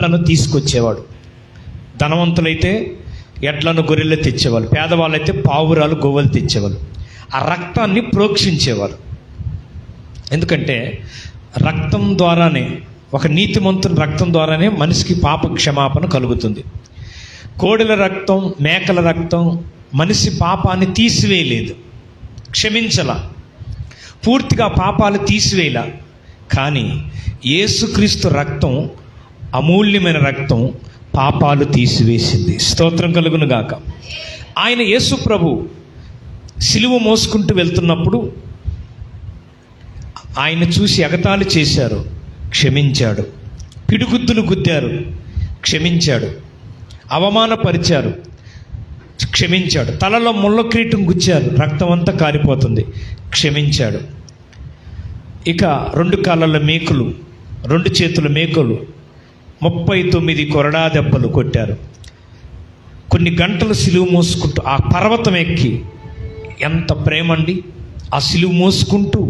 ఎడ్లను తీసుకొచ్చేవాడు. ధనవంతులైతే ఎడ్లను గొర్రెలు తెచ్చేవాళ్ళు, పేదవాళ్ళైతే పావురాలు గోవలు తెచ్చేవాళ్ళు. ఆ రక్తాన్ని ప్రోక్షించేవారు. ఎందుకంటే రక్తం ద్వారానే, ఒక నీతిమంతుని రక్తం ద్వారానే మనిషికి పాప క్షమాపణ కలుగుతుంది. కోడెల రక్తం, మేకల రక్తం మనిషి పాపాన్ని తీసివేయలేదు, క్షమించలా, పూర్తిగా పాపాలు తీసివేయలా. కానీ యేసుక్రీస్తు రక్తం, అమూల్యమైన రక్తం పాపాలు తీసివేసింది. స్తోత్రం కలుగును గాక. ఆయన యేసు ప్రభు సిలువ మోసుకుంటూ వెళ్తున్నప్పుడు ఆయన చూసి ఎగతాళి చేశారు, క్షమించాడు. పిడిగుద్దులు గుద్దారు, క్షమించాడు. అవమానపరిచారు, క్షమించాడు. తలలో ముళ్ళ కిరీటం గుచ్చారు, రక్తం అంతా కారిపోతుంది, క్షమించాడు. ఇక 2 కాళ్ళ మేకులు, 2 చేతుల మేకులు 39 కొరడా దెబ్బలు కొట్టారు. కొన్ని గంటలు సిలువ మోసుకుంటూ ఆ పర్వతం ఎక్కి, ఎంత ప్రేమండి ఆ సిలువ మోసుకుంటూ.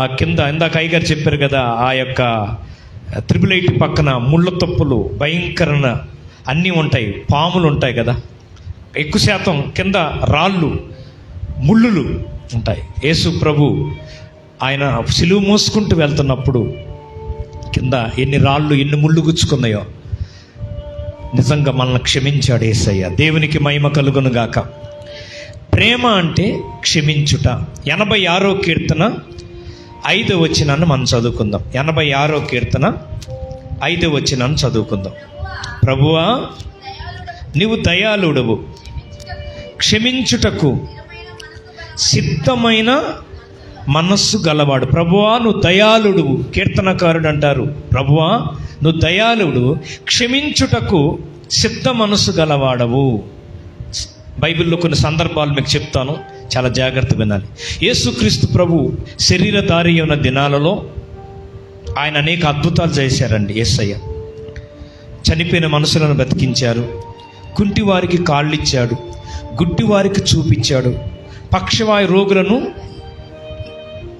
ఆ కింద ఇందాక అయ్యగారు చెప్పారు కదా, ఆ యొక్క 888 పక్కన ముళ్ళ తప్పులు, భయంకరమైన అన్నీ ఉంటాయి, పాములు ఉంటాయి కదా, ఎక్కువ శాతం కింద రాళ్ళు, ముళ్ళులు ఉంటాయి. యేసు ప్రభు ఆయన సిలువ మోసుకుంటూ వెళ్తున్నప్పుడు కింద ఎన్ని రాళ్ళు, ఎన్ని ముళ్ళు గుచ్చుకున్నాయో. నిజంగా మనల్ని క్షమించాడు యేసయ్య. దేవునికి మహిమ కలుగును గాక. ప్రేమ అంటే క్షమించుట. 86వ కీర్తన 5వ వచనాన్ని మనం చదువుకుందాం. 86వ కీర్తన 5వ వచనాన్ని చదువుకుందాం. ప్రభువా నీవు దయాళుడవు, క్షమించుటకు సిద్ధమైన మనస్సు గలవాడు. ప్రభువా నువ్వు దయాళుడు. కీర్తనకారుడు అంటారు, ప్రభువా నువ్వు దయాళుడు, క్షమించుటకు సిద్ధ మనస్సు గలవాడవు. బైబిల్లో కొన్ని సందర్భాలు మీకు చెప్తాను, చాలా జాగ్రత్తగా వినాలి. యేసుక్రీస్తు ప్రభు శరీరధారి ఉన్న దినాలలో ఆయన అనేక అద్భుతాలు చేశారండి. యేసయ్య చనిపోయిన మనుషులను బ్రతికించారు, కుంటివారికి కాళ్ళు ఇచ్చాడు, గుడ్డివారికి చూపించాడు, పక్షవాయు రోగులను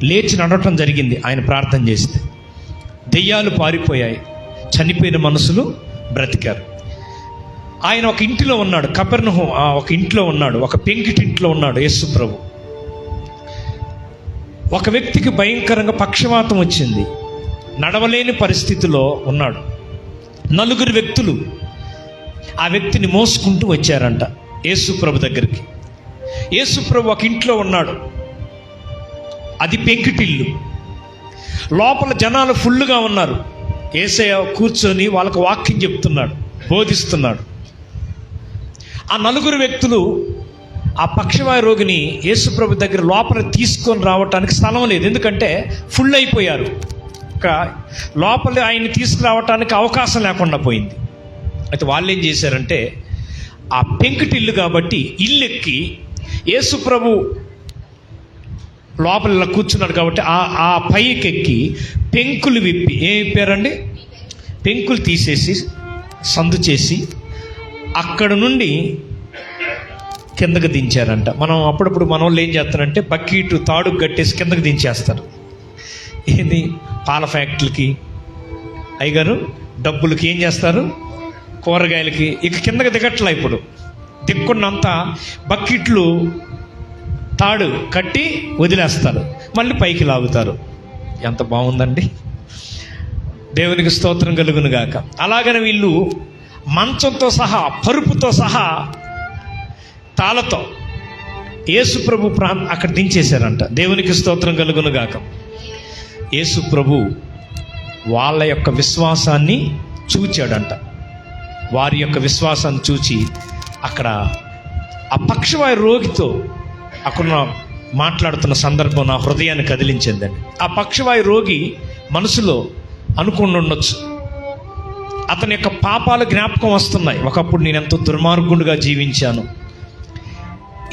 లేచి నడవటం జరిగింది ఆయన ప్రార్థన చేస్తే. దెయ్యాలు పారిపోయాయి, చనిపోయిన మనుషులు బ్రతికారు. ఆయన ఒక ఇంటిలో ఉన్నాడు, కపెర్నహూము ఒక ఇంట్లో ఉన్నాడు, ఒక పెంకిటింట్లో ఉన్నాడు యేసు ప్రభు. ఒక వ్యక్తికి భయంకరంగా పక్షవాతం వచ్చింది, నడవలేని పరిస్థితిలో ఉన్నాడు. 4 వ్యక్తులు ఆ వ్యక్తిని మోసుకుంటూ వచ్చారంట యేసు ప్రభు దగ్గరికి. యేసు ప్రభు ఒక ఇంట్లో ఉన్నాడు, అది పెంకిటిల్లు. లోపల జనాలు ఫుల్లుగా ఉన్నారు. యేసయ్య కూర్చొని వాళ్ళకు వాక్యం చెప్తున్నాడు, బోధిస్తున్నాడు. ఆ 4 వ్యక్తులు ఆ పక్షవాయు రోగిని యేసు ప్రభు దగ్గర లోపల తీసుకొని రావటానికి స్థలం లేదు, ఎందుకంటే ఫుల్ అయిపోయారు. లోపల ఆయన్ని తీసుకురావటానికి అవకాశం లేకుండా పోయింది. అయితే వాళ్ళు ఏం చేశారంటే, ఆ పెంకుటిల్లు కాబట్టి ఇల్లెక్కి యేసు ప్రభు లోపల ఇలా కూర్చున్నాడు కాబట్టి ఆ పైకి ఎక్కి పెంకులు విప్పి, ఏం విప్పారండి, పెంకులు తీసేసి సందు చేసి అక్కడ నుండి కిందకు దించారంట. మనం అప్పుడప్పుడు మన వాళ్ళు ఏం చేస్తారంటే బకెట్ తాడు కట్టేసి కిందకు దించేస్తారు. ఏంది, పాల ఫ్యాక్టరీకి అయ్యగారు డబ్బులకి ఏం చేస్తారు, కూరగాయలకి. ఇక కిందకి దిగట్లా, ఇప్పుడు దిక్కున్నంత బకెట్లు తాడు కట్టి వదిలేస్తారు, మళ్ళీ పైకి లాగుతారు. ఎంత బాగుందండి, దేవునికి స్తోత్రం కలుగును గాక. అలాగని వీళ్ళు మంచంతో సహా, పరుపుతో సహా, తాళతో యేసు ప్రభు అక్కడ దించేశారంట. దేవునికి స్తోత్రం కలుగును గాక. యేసు ప్రభు వాళ్ళ యొక్క విశ్వాసాన్ని చూచాడంట. వారి యొక్క విశ్వాసాన్ని చూచి అక్కడ ఆ పక్షవాయు రోగితో అక్కడ మాట్లాడుతున్న సందర్భం నా హృదయాన్ని కదిలించిందండి. ఆ పక్షవాయు రోగి మనసులో అనుకుని ఉండొచ్చు, అతని యొక్క పాపాలు జ్ఞాపకం వస్తున్నాయి. ఒకప్పుడు నేను ఎంతో దుర్మార్గుడుగా జీవించాను,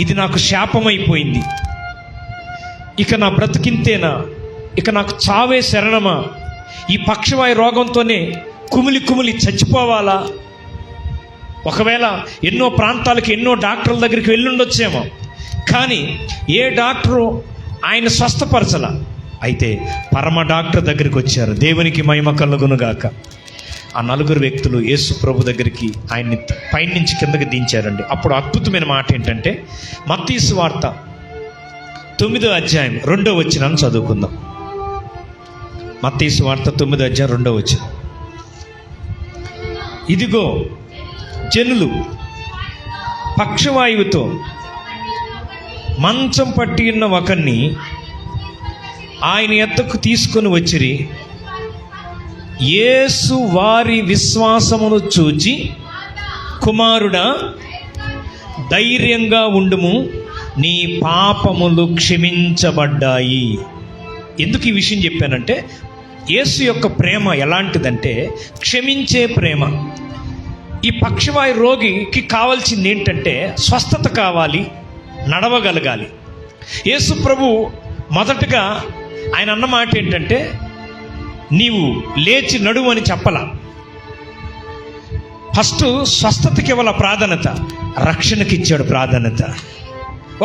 ఇది నాకు శాపమైపోయింది, ఇక నా బ్రతికింతేనా, ఇక నాకు చావే శరణమా, ఈ పక్షవాయు రోగంతోనే కుమిలి కుమిలి చచ్చిపోవాలా. ఒకవేళ ఎన్నో ప్రాంతాలకు, ఎన్నో డాక్టర్ల దగ్గరికి వెళ్ళుండొచ్చేమో, కానీ ఏ డాక్టరు ఆయన స్వస్థపరచల. అయితే పరమ డాక్టర్ దగ్గరికి వచ్చారు. దేవునికి మహిమ కలుగును గాక. ఆ నలుగురు వ్యక్తులు యేసు ప్రభు దగ్గరికి ఆయన్ని పైనుంచి కిందకి దించారండి. అప్పుడు అద్భుతమైన మాట ఏంటంటే, మత్తయి సువార్త 9వ అధ్యాయం 2వ వచనాన్ని చదువుకుందాం. మత్తయి సువార్త 9వ అధ్యాయం 2వ వచనం. ఇదిగో జనులు పక్షవాయువుతో మంచం పట్టి ఉన్న ఒకరిని ఆయన ఎద్దకు తీసుకొని వచ్చిరి. యేసు వారి విశ్వాసమును చూచి, కుమారుడా, ధైర్యంగా ఉండుము, నీ పాపములు క్షమించబడ్డాయి. ఎందుకు ఈ విషయం చెప్పానంటే, యేసు యొక్క ప్రేమ ఎలాంటిదంటే క్షమించే ప్రేమ. ఈ పక్షవాయు రోగికి కావాల్సింది ఏంటంటే స్వస్థత కావాలి, నడవగలగాలి. యేసు ప్రభు మొదటగా ఆయన అన్న మాట ఏంటంటే, నీవు లేచి నడువు అని చెప్పలా. ఫస్ట్ స్వస్థతకి ఇవ్వాల ప్రాధాన్యత, రక్షణకి ఇచ్చాడు ప్రాధాన్యత.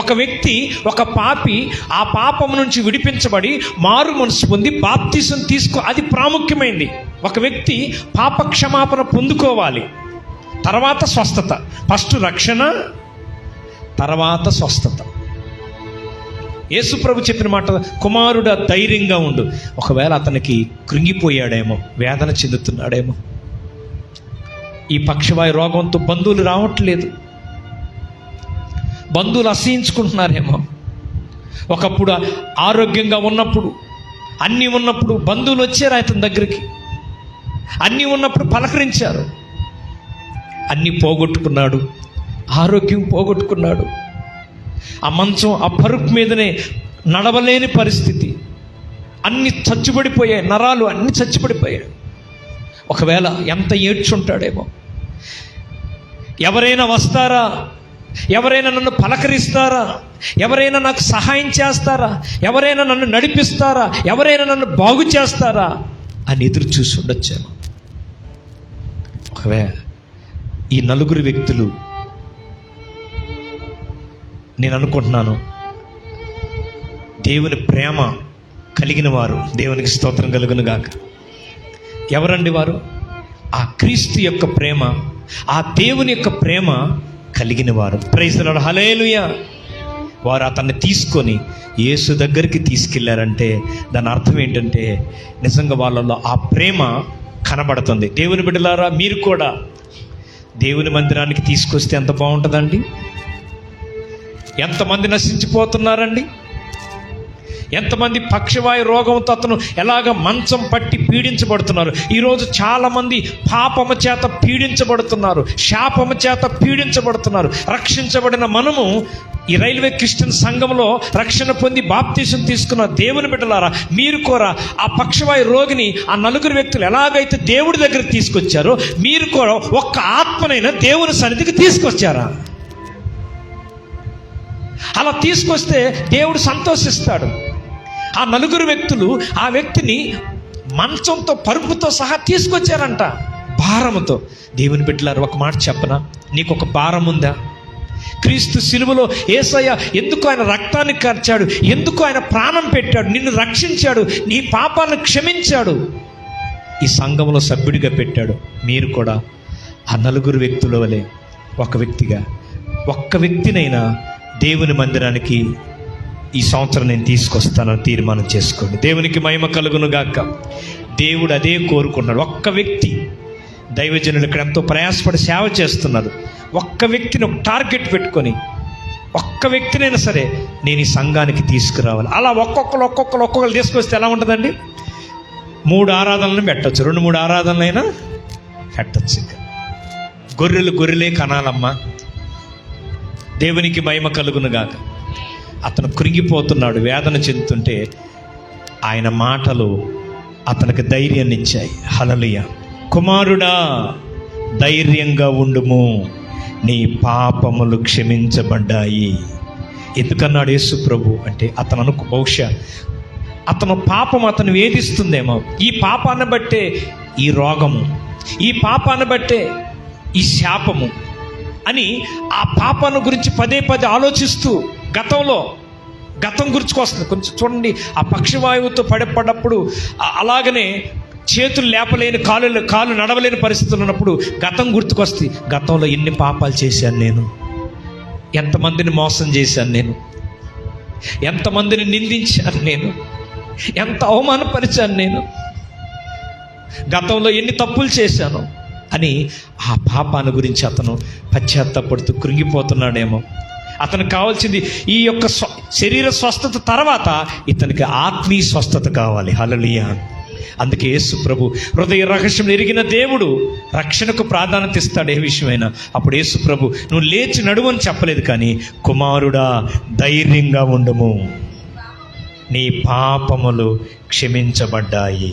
ఒక వ్యక్తి, ఒక పాపి ఆ పాపం నుంచి విడిపించబడి మారు మనసు పొంది బాప్తిసం అది ప్రాముఖ్యమైంది. ఒక వ్యక్తి పాప క్షమాపణ పొందుకోవాలి, తర్వాత స్వస్థత. ఫస్ట్ రక్షణ, తర్వాత స్వస్థత. యేసు ప్రభు చెప్పిన మాట, కుమారుడా ధైర్యంగా ఉండు. ఒకవేళ అతనికి కృంగిపోయాడేమో, వేదన చెందుతున్నాడేమో, ఈ పక్షవాయు రోగంతో బంధువులు రావట్లేదు, బంధువులు అసహించుకుంటున్నారేమో. ఒకప్పుడు ఆరోగ్యంగా ఉన్నప్పుడు, అన్నీ ఉన్నప్పుడు బంధువులు వచ్చారు అతని దగ్గరికి, అన్నీ ఉన్నప్పుడు పలకరించారు. అన్నీ పోగొట్టుకున్నాడు, ఆరోగ్యం పోగొట్టుకున్నాడు, ఆ మంచం, ఆ పరుపు మీదనే నడవలేని పరిస్థితి, అన్నీ చచ్చుబడిపోయాయి, నరాలు అన్నీ చచ్చుబడిపోయాయి. ఒకవేళ ఎంత ఏడ్చుంటాడేమో. ఎవరైనా వస్తారా, ఎవరైనా నన్ను పలకరిస్తారా, ఎవరైనా నాకు సహాయం చేస్తారా, ఎవరైనా నన్ను నడిపిస్తారా, ఎవరైనా నన్ను బాగు చేస్తారా అని ఎదురు చూసి ఉండొచ్చేమో. ఒకవేళ ఈ నలుగురు వ్యక్తులు, నేను అనుకుంటున్నాను, దేవుని ప్రేమ కలిగిన వారు. దేవునికి స్తోత్రం కలుగును గాక. ఎవరండి వారు? ఆ క్రీస్తు యొక్క ప్రేమ, ఆ దేవుని యొక్క ప్రేమ కలిగిన వారు. ప్రైజ్ ది లార్డ్, హల్లెలూయా. వారు అతన్ని తీసుకొని యేసు దగ్గరికి తీసుకెళ్లారంటే దాని అర్థం ఏంటంటే నిజంగా వాళ్ళలో ఆ ప్రేమ కనబడుతుంది. దేవుని బిడ్డలారా, మీరు కూడా దేవుని మందిరానికి తీసుకొస్తే ఎంత బాగుంటుందండి. ఎంతమంది నశించిపోతున్నారండి, ఎంతమంది పక్షవాయు రోగంతో అతను ఎలాగ మంచం పట్టి పీడించబడుతున్నారు. ఈరోజు చాలామంది పాపము చేత పీడించబడుతున్నారు, శాపము చేత పీడించబడుతున్నారు. రక్షించబడిన మనము ఈ రైల్వే క్రిస్టియన్ సంఘంలో రక్షణ పొంది బాప్తీసం తీసుకున్న దేవుని బిడ్డలారా, మీరు కూడా ఆ పక్షవాయు రోగిని, ఆ నలుగురు వ్యక్తులు ఎలాగైతే దేవుడి దగ్గరికి తీసుకొచ్చారో, మీరు కూడా ఒక్క ఆత్మనైనా దేవుని సన్నిధికి తీసుకొచ్చారా? అలా తీసుకొస్తే దేవుడు సంతోషిస్తాడు. ఆ నలుగురు వ్యక్తులు ఆ వ్యక్తిని మంచంతో, పరుపుతో సహా తీసుకొచ్చారంట, భారముతో. దేవుని బిడ్డలారు, ఒక మాట చెప్పనా, నీకు ఒక భారం ఉందా? క్రీస్తు సిలువలో యేసయ్య ఎందుకు ఆయన రక్తాన్ని కార్చాడు, ఎందుకు ఆయన ప్రాణం పెట్టాడు, నిన్ను రక్షించాడు, నీ పాపాలను క్షమించాడు, ఈ సంఘంలో సభ్యుడిగా పెట్టాడు. మీరు కూడా ఆ నలుగురు వ్యక్తుల వలె ఒక వ్యక్తిగా, ఒక్క వ్యక్తినైనా దేవుని మందిరానికి ఈ సంవత్సరం నేను తీసుకొస్తానని తీర్మానం చేసుకోండి. దేవునికి మహిమ కలుగును గాక. దేవుడు అదే కోరుకున్నాడు. ఒక్క వ్యక్తి, దైవజనులు ఇక్కడ ఎంతో ప్రయాసపడి సేవ చేస్తున్నారు. ఒక్క వ్యక్తిని ఒక టార్గెట్ పెట్టుకొని, ఒక్క వ్యక్తినైనా సరే నేను ఈ సంఘానికి తీసుకురావాలి. అలా ఒక్కొక్కరు తీసుకొస్తే ఎలా ఉంటుందండి? 3 ఆరాధనలను పెట్టచ్చు, 2-3 ఆరాధనలైనా పెట్టచ్చు. ఇంకా గొర్రెలే కనాలమ్మా. దేవునికి మహిమ కలుగును గాక. అతను కృంగిపోతున్నాడు, వేదన చెందుతుంటే ఆయన మాటలు అతనికి ధైర్యాన్ని ఇచ్చాయి. హల్లెలూయా. కుమారుడా ధైర్యంగా ఉండుము, నీ పాపములు క్షమించబడ్డాయి. ఎందుకన్నాడు యేసు ప్రభు అంటే, అతను బహుశా అతను పాపం అతను వేధిస్తుందేమో. ఈ పాపాన్ని బట్టే ఈ రోగము, ఈ పాపాన్ని బట్టే ఈ శాపము అని ఆ పాపాన్ని గురించి పదే ఆలోచిస్తూ గతం గురించి వస్తుంది. కొంచెం చూడండి, ఆ పక్షవాయువుతో పడేటప్పుడు అలాగనే చేతులు లేపలేని కాలు నడవలేని పరిస్థితులు ఉన్నప్పుడు గతం గుర్తుకొస్తే, గతంలో ఎన్ని పాపాలు చేశాను నేను, ఎంతమందిని మోసం చేశాను నేను, ఎంతమందిని నిందించాను నేను, ఎంత అవమానపరిచాను నేను, గతంలో ఎన్ని తప్పులు చేశాను అని ఆ పాపాన్ని గురించి అతను పశ్చాత్తాపడుతూ కృంగిపోతున్నాడేమో. అతనికి కావాల్సింది ఈ యొక్క శరీర స్వస్థత తర్వాత ఇతనికి ఆత్మీయ స్వస్థత కావాలి. హల్లెలూయా. అందుకే యేసు ప్రభు హృదయ రహస్యం ఎరిగిన దేవుడు రక్షణకు ప్రాధాన్యత ఇస్తాడు ఏ విషయమైనా. అప్పుడు యేసు ప్రభు నువ్వు లేచి నడువని చెప్పలేదు, కానీ కుమారుడా ధైర్యంగా ఉండుము, నీ పాపములు క్షమించబడ్డాయి.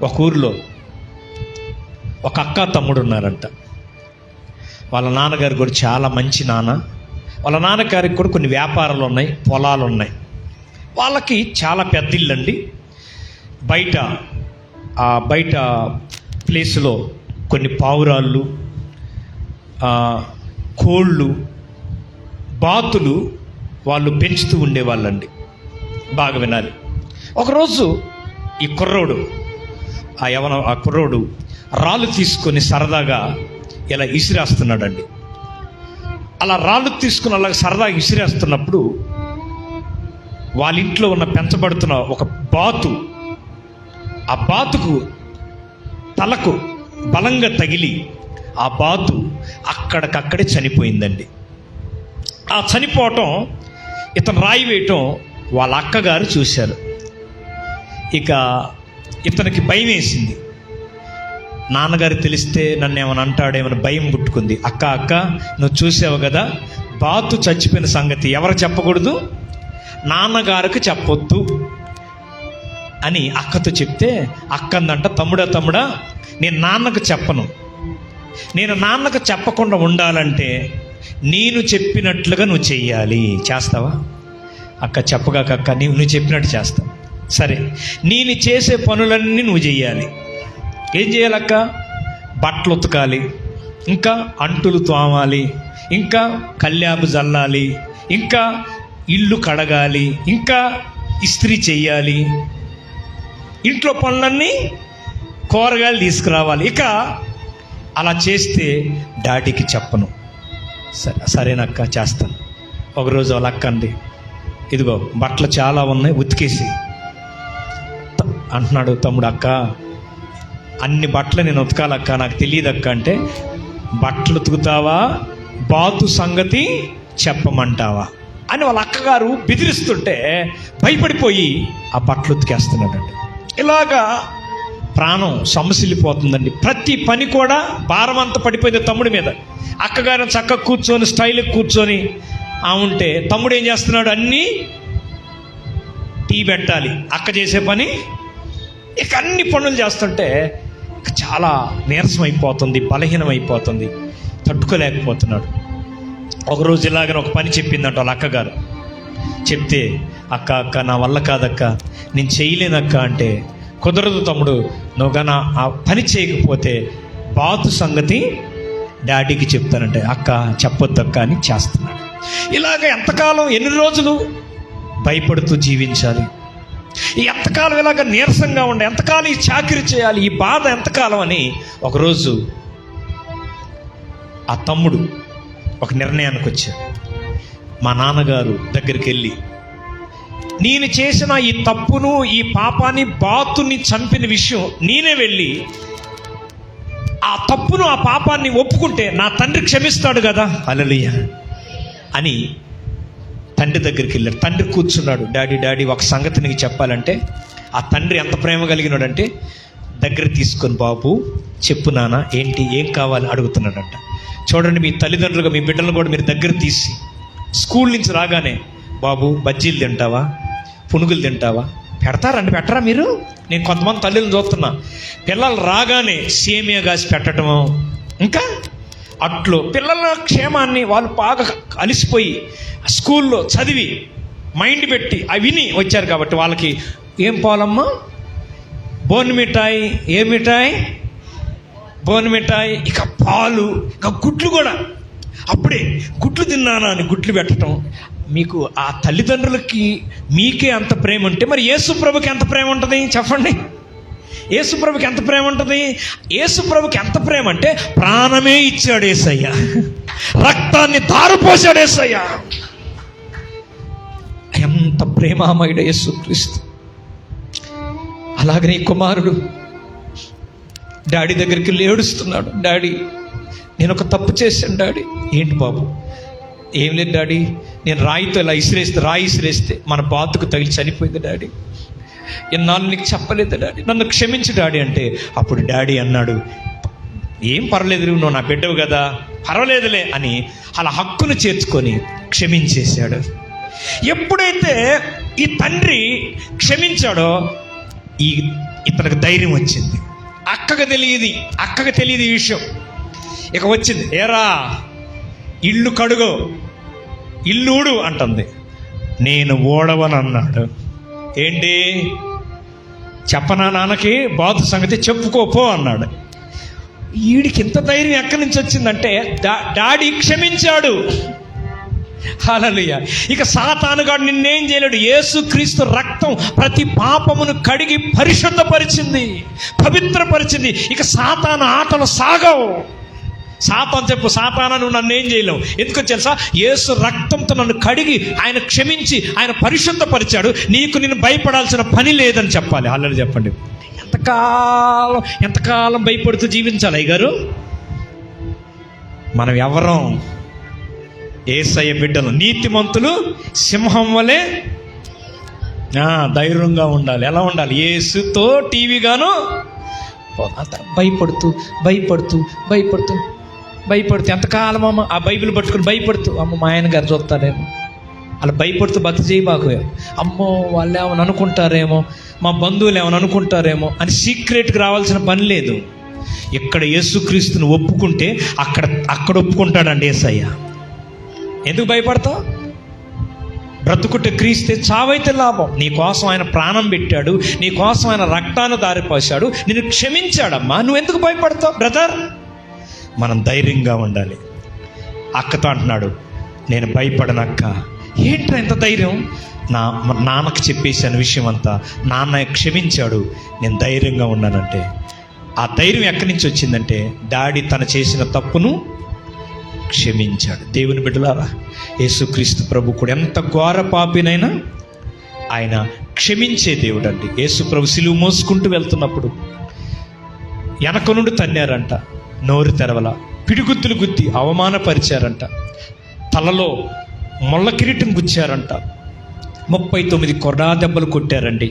ఒక ఊరిలో ఒక అక్క తమ్ముడు ఉన్నారంట. వాళ్ళ నాన్నగారు కూడా చాలా మంచి నాన్న. వాళ్ళ నాన్నగారికి కూడా కొన్ని వ్యాపారాలు ఉన్నాయి, పొలాలు ఉన్నాయి. వాళ్ళకి చాలా పెద్ద ఇల్లు అండి. బయట ప్లేస్లో కొన్ని పావురాళ్ళు, కోళ్ళు, బాతులు వాళ్ళు పెంచుతూ ఉండేవాళ్ళండి. బాగా వినాలి. ఒకరోజు ఈ కుర్రోడు ఆ కుర్రోడు రాళ్ళు తీసుకొని సరదాగా ఇలా ఇసిరేస్తున్నాడండి. అలా రాళ్ళు తీసుకుని అలా సరదాగా ఇసిరేస్తున్నప్పుడు వాళ్ళ ఇంట్లో ఉన్న పెంచబడుతున్న ఒక బాతు, ఆ బాతుకు తలకు బలంగా తగిలి ఆ బాతు అక్కడికక్కడే చనిపోయిందండి. ఆ చనిపోవటం, ఇతను రాయి వేయటం వాళ్ళ అక్కగారు చూశారు. ఇక ఇతనికి భయం వేసింది. నాన్నగారికి తెలిస్తే నన్ను ఏమైనా అంటాడేమని భయం పుట్టుకుంది. అక్క నువ్వు చూసావు కదా, బాతు చచ్చిపోయిన సంగతి ఎవరు చెప్పకూడదు, నాన్నగారికి చెప్పొద్దు అని అక్కతో చెప్తే, అక్కందంట, తమ్ముడా నేను నాన్నకు చెప్పను. నేను నాన్నకు చెప్పకుండా ఉండాలంటే నేను చెప్పినట్లుగా నువ్వు చెయ్యాలి. చేస్తావా? అక్క చెప్పగాక, అక్క నువ్వు చెప్పినట్టు చేస్తావు. సరే, నేను చేసే పనులన్నీ నువ్వు చెయ్యాలి. ఏం చేయాలక్క? బట్టలు ఉతకాలి, ఇంకా అంటులు తోమాలి, ఇంకా కల్యాపు జల్లాలి, ఇంకా ఇల్లు కడగాలి, ఇంకా ఇస్త్రీ చెయ్యాలి, ఇంట్లో పనులన్నీ, కూరగాయలు తీసుకురావాలి. ఇక అలా చేస్తే డాడీకి చెప్పను. సరేనక్క చేస్తాను. ఒకరోజు వాళ్ళ అక్క అండి, ఇదిగో బట్టలు చాలా ఉన్నాయి ఉతికేసి అంటున్నాడు తమ్ముడు. అక్క అన్ని బట్టలు నేను ఉతకాలక్క, నాకు తెలియదక్క అంటే, బట్టలు ఉతుకుతావా, బాతు సంగతి చెప్పమంటావా అని వాళ్ళ అక్కగారు బెదిరిస్తుంటే భయపడిపోయి ఆ బట్టలు ఉతికేస్తున్నాడండి. ఇలాగా ప్రాణం సొమ్మసిల్లిపోతుందండి. ప్రతి పని కూడా భారం అంతా పడిపోయింది తమ్ముడి మీద. అక్కగారు చక్కగా కూర్చొని స్టైల్కి కూర్చొని ఉంటే తమ్ముడు ఏం చేస్తున్నాడు, అన్నీ టీ పెట్టాలి, అక్క చేసే పని, ఇక అన్ని పనులు చేస్తుంటే చాలా నీరసం అయిపోతుంది, బలహీనం అయిపోతుంది, తట్టుకోలేకపోతున్నాడు. ఒకరోజు ఇలాగని ఒక పని చెప్పిందంట వాళ్ళ అక్కగారు. చెప్తే, అక్క నా వల్ల కాదక్క, నేను చేయలేనక్క అంటే, కుదరదు తమ్ముడు, నువ్వు కానీ ఆ పని చేయకపోతే బాతు సంగతి డాడీకి చెప్తానంటే, అక్క చెప్పొద్దక్క అని చేస్తున్నాడు. ఇలాగ ఎంతకాలం, ఎన్ని రోజులు భయపడుతూ జీవించాలి? ఎంతకాలం ఇలాగ నీరసంగా ఉండే, ఎంతకాలం ఈ చాకిరీ చేయాలి, ఈ బాధ ఎంతకాలం అని ఒకరోజు ఆ తమ్ముడు ఒక నిర్ణయానికి వచ్చాడు. మా నాన్నగారు దగ్గరికి వెళ్ళి, నేను చేసిన ఈ తప్పును, ఈ పాపాన్ని, బాతుని చంపిన విషయం నేనే వెళ్ళి ఆ తప్పును, ఆ పాపాన్ని ఒప్పుకుంటే నా తండ్రి క్షమిస్తాడు కదా, హల్లెలూయా అని తండ్రి దగ్గరికి వెళ్ళాడు. తండ్రి కూర్చున్నాడు. డాడీ ఒక సంగతి నీకు చెప్పాలంటే, ఆ తండ్రి ఎంత ప్రేమ కలిగినాడంటే, దగ్గర తీసుకొని, బాబు చెప్పు నాన్న, ఏంటి, ఏం కావాలి అడుగుతున్నాడంట. చూడండి, మీ తల్లిదండ్రులుగా మీ బిడ్డలను కూడా మీరు దగ్గర తీసి, స్కూల్ నుంచి రాగానే, బాబు బజ్జీలు తింటావా, పునుగులు తింటావా, పెట్టరా మీరు? నేను కొంతమంది తల్లిని చూస్తున్నా, పిల్లలు రాగానే సేమియా కాసి పెట్టడము, ఇంకా అట్లు పిల్లల క్షేమాన్ని వాళ్ళు బాగా అలిసిపోయి స్కూల్లో చదివి మైండ్ పెట్టి అవి విని వచ్చారు కాబట్టి వాళ్ళకి ఏం పోవాలమ్మా, బోన్ మిఠాయి, ఏ మిఠాయి, బోన్ మిఠాయి, ఇక పాలు, ఇక గుడ్లు కూడా అప్పుడే గుడ్లు తిన్నానా అని గుడ్లు పెట్టడం. మీకు ఆ తల్లిదండ్రులకి మీకే అంత ప్రేమ ఉంటే మరి యేసు ప్రభుకి ఎంత ప్రేమ ఉంటుంది చెప్పండి. యేసుప్రభుకి ఎంత ప్రేమ ఉంటుంది? యేసుప్రభుకి ఎంత ప్రేమ అంటే ప్రాణమే ఇచ్చాడు యేసయ్య, రక్తాన్ని ధారపోసాడు యేసయ్య. ఎంత ప్రేమామయుడు యేసుక్రీస్తు. అలాగనే కుమారుడు డాడీ దగ్గరికి వెళ్ళి ఏడుస్తున్నాడు. డాడీ, నేను ఒక తప్పు చేశాను డాడీ. ఏంటి బాబు? ఏం లేదు డాడీ, నేను రాయితో ఇలా రాయి ఇసిరేస్తే మన బాతుకు తగిలి చనిపోయింది డాడీ. ఎన్నాళ్ళు నీకు చెప్పలేదు డాడీ, నన్ను క్షమించు డాడీ అంటే అప్పుడు డాడీ అన్నాడు, ఏం పర్లేదు, నువ్వు నా బిడ్డవు కదా, పర్వాలేదులే అని అలా హక్కును చేర్చుకొని క్షమించేశాడు. ఎప్పుడైతే ఈ తండ్రి క్షమించాడో ఇతనికి ధైర్యం వచ్చింది. అక్కకు తెలియదు ఈ విషయం. ఇక వచ్చింది, ఏరా ఇల్లు కడుగో, ఇల్లు ఊడు అంటుంది. నేను ఊడవని అన్నాడు. ఏంటి చెప్పనా నాన్నకి బాతు సంగతి చెప్పుకోపో అన్నాడు. వీడికి ఇంత ధైర్యం ఎక్కడి నుంచి వచ్చిందంటే డాడీ క్షమించాడు. హల్లెలూయా. ఇక సాతానుగాడు నిన్నేం చేయలేడు. యేసుక్రీస్తు రక్తం ప్రతి పాపమును కడిగి పరిశుద్ధపరిచింది, పవిత్రపరిచింది. ఇక సాతాను ఆటలు సాగవు. సాతాను చెప్పు, సాతానా నువ్వు నన్ను ఏం చేయలేవు. ఎందుకో తెలుసా? యేసు రక్తంతో నన్ను కడిగి ఆయన క్షమించి ఆయన పరిశుద్ధపరిచాడు. నేను భయపడాల్సిన పని లేదని చెప్పాలి. హల్లెలూయా చెప్పండి. ఎంతకాలం భయపడుతూ జీవించాలి అయ్యగారు? మనం ఎవరం? యేసయ్య బిడ్డలు, నీతిమంతులు సింహం వలె ధైర్యంగా ఉండాలి. ఎలా ఉండాలి? యేసుతో టీవీగాను భయపడుతూ ఎంతకాలం అమ్మ ఆ బైబిల్ పట్టుకుని భయపడుతూ, అమ్మ మా ఆయన గారు చూస్తారేమో, అలా భయపడుతూ భక్తి చేయబాకు, అమ్మో వాళ్ళు ఏమని అనుకుంటారేమో, మా బంధువులు ఏమని అనుకుంటారేమో అని సీక్రెట్కి రావాల్సిన పని లేదు. ఎక్కడ యేసుక్రీస్తుని ఒప్పుకుంటే అక్కడ ఒప్పుకుంటాడండి యేసయ్య. ఎందుకు భయపడతావు? బ్రతుకుటే క్రీస్తే, చావైతే లాభం. నీ కోసం ఆయన ప్రాణం పెట్టాడు, నీ కోసం ఆయన రక్తాన్ని దారిపోసాడు, నిన్ను క్షమించాడమ్మా. నువ్వెందుకు భయపడతావు బ్రదర్? మనం ధైర్యంగా ఉండాలి. అక్కతో అంటున్నాడు, నేను భయపడనక్క. ఏంట్రా ఎంత ధైర్యం? నాన్నకు చెప్పేసాను విషయం అంతా, నాన్న క్షమించాడు, నేను ధైర్యంగా ఉన్నానంటే. ఆ ధైర్యం ఎక్కడి నుంచి వచ్చిందంటే డాడీ తను చేసిన తప్పును క్షమించాడు. దేవుని బిడ్డలారా, యేసుక్రీస్తు ప్రభు కూడా ఎంత ఘోర పాపినైనా ఆయన క్షమించే దేవుడు అండి. యేసు ప్రభు సిలువ మోసుకుంటూ వెళ్తున్నప్పుడు వెనక నుండి తన్నారంట, నోరు తెరవల, పిడిగుద్దులు గుద్ది అవమానపరిచారంట, తలలో ముళ్ళ కిరీటం గుచ్చారంట, 39 కొరడా దెబ్బలు కొట్టారండి.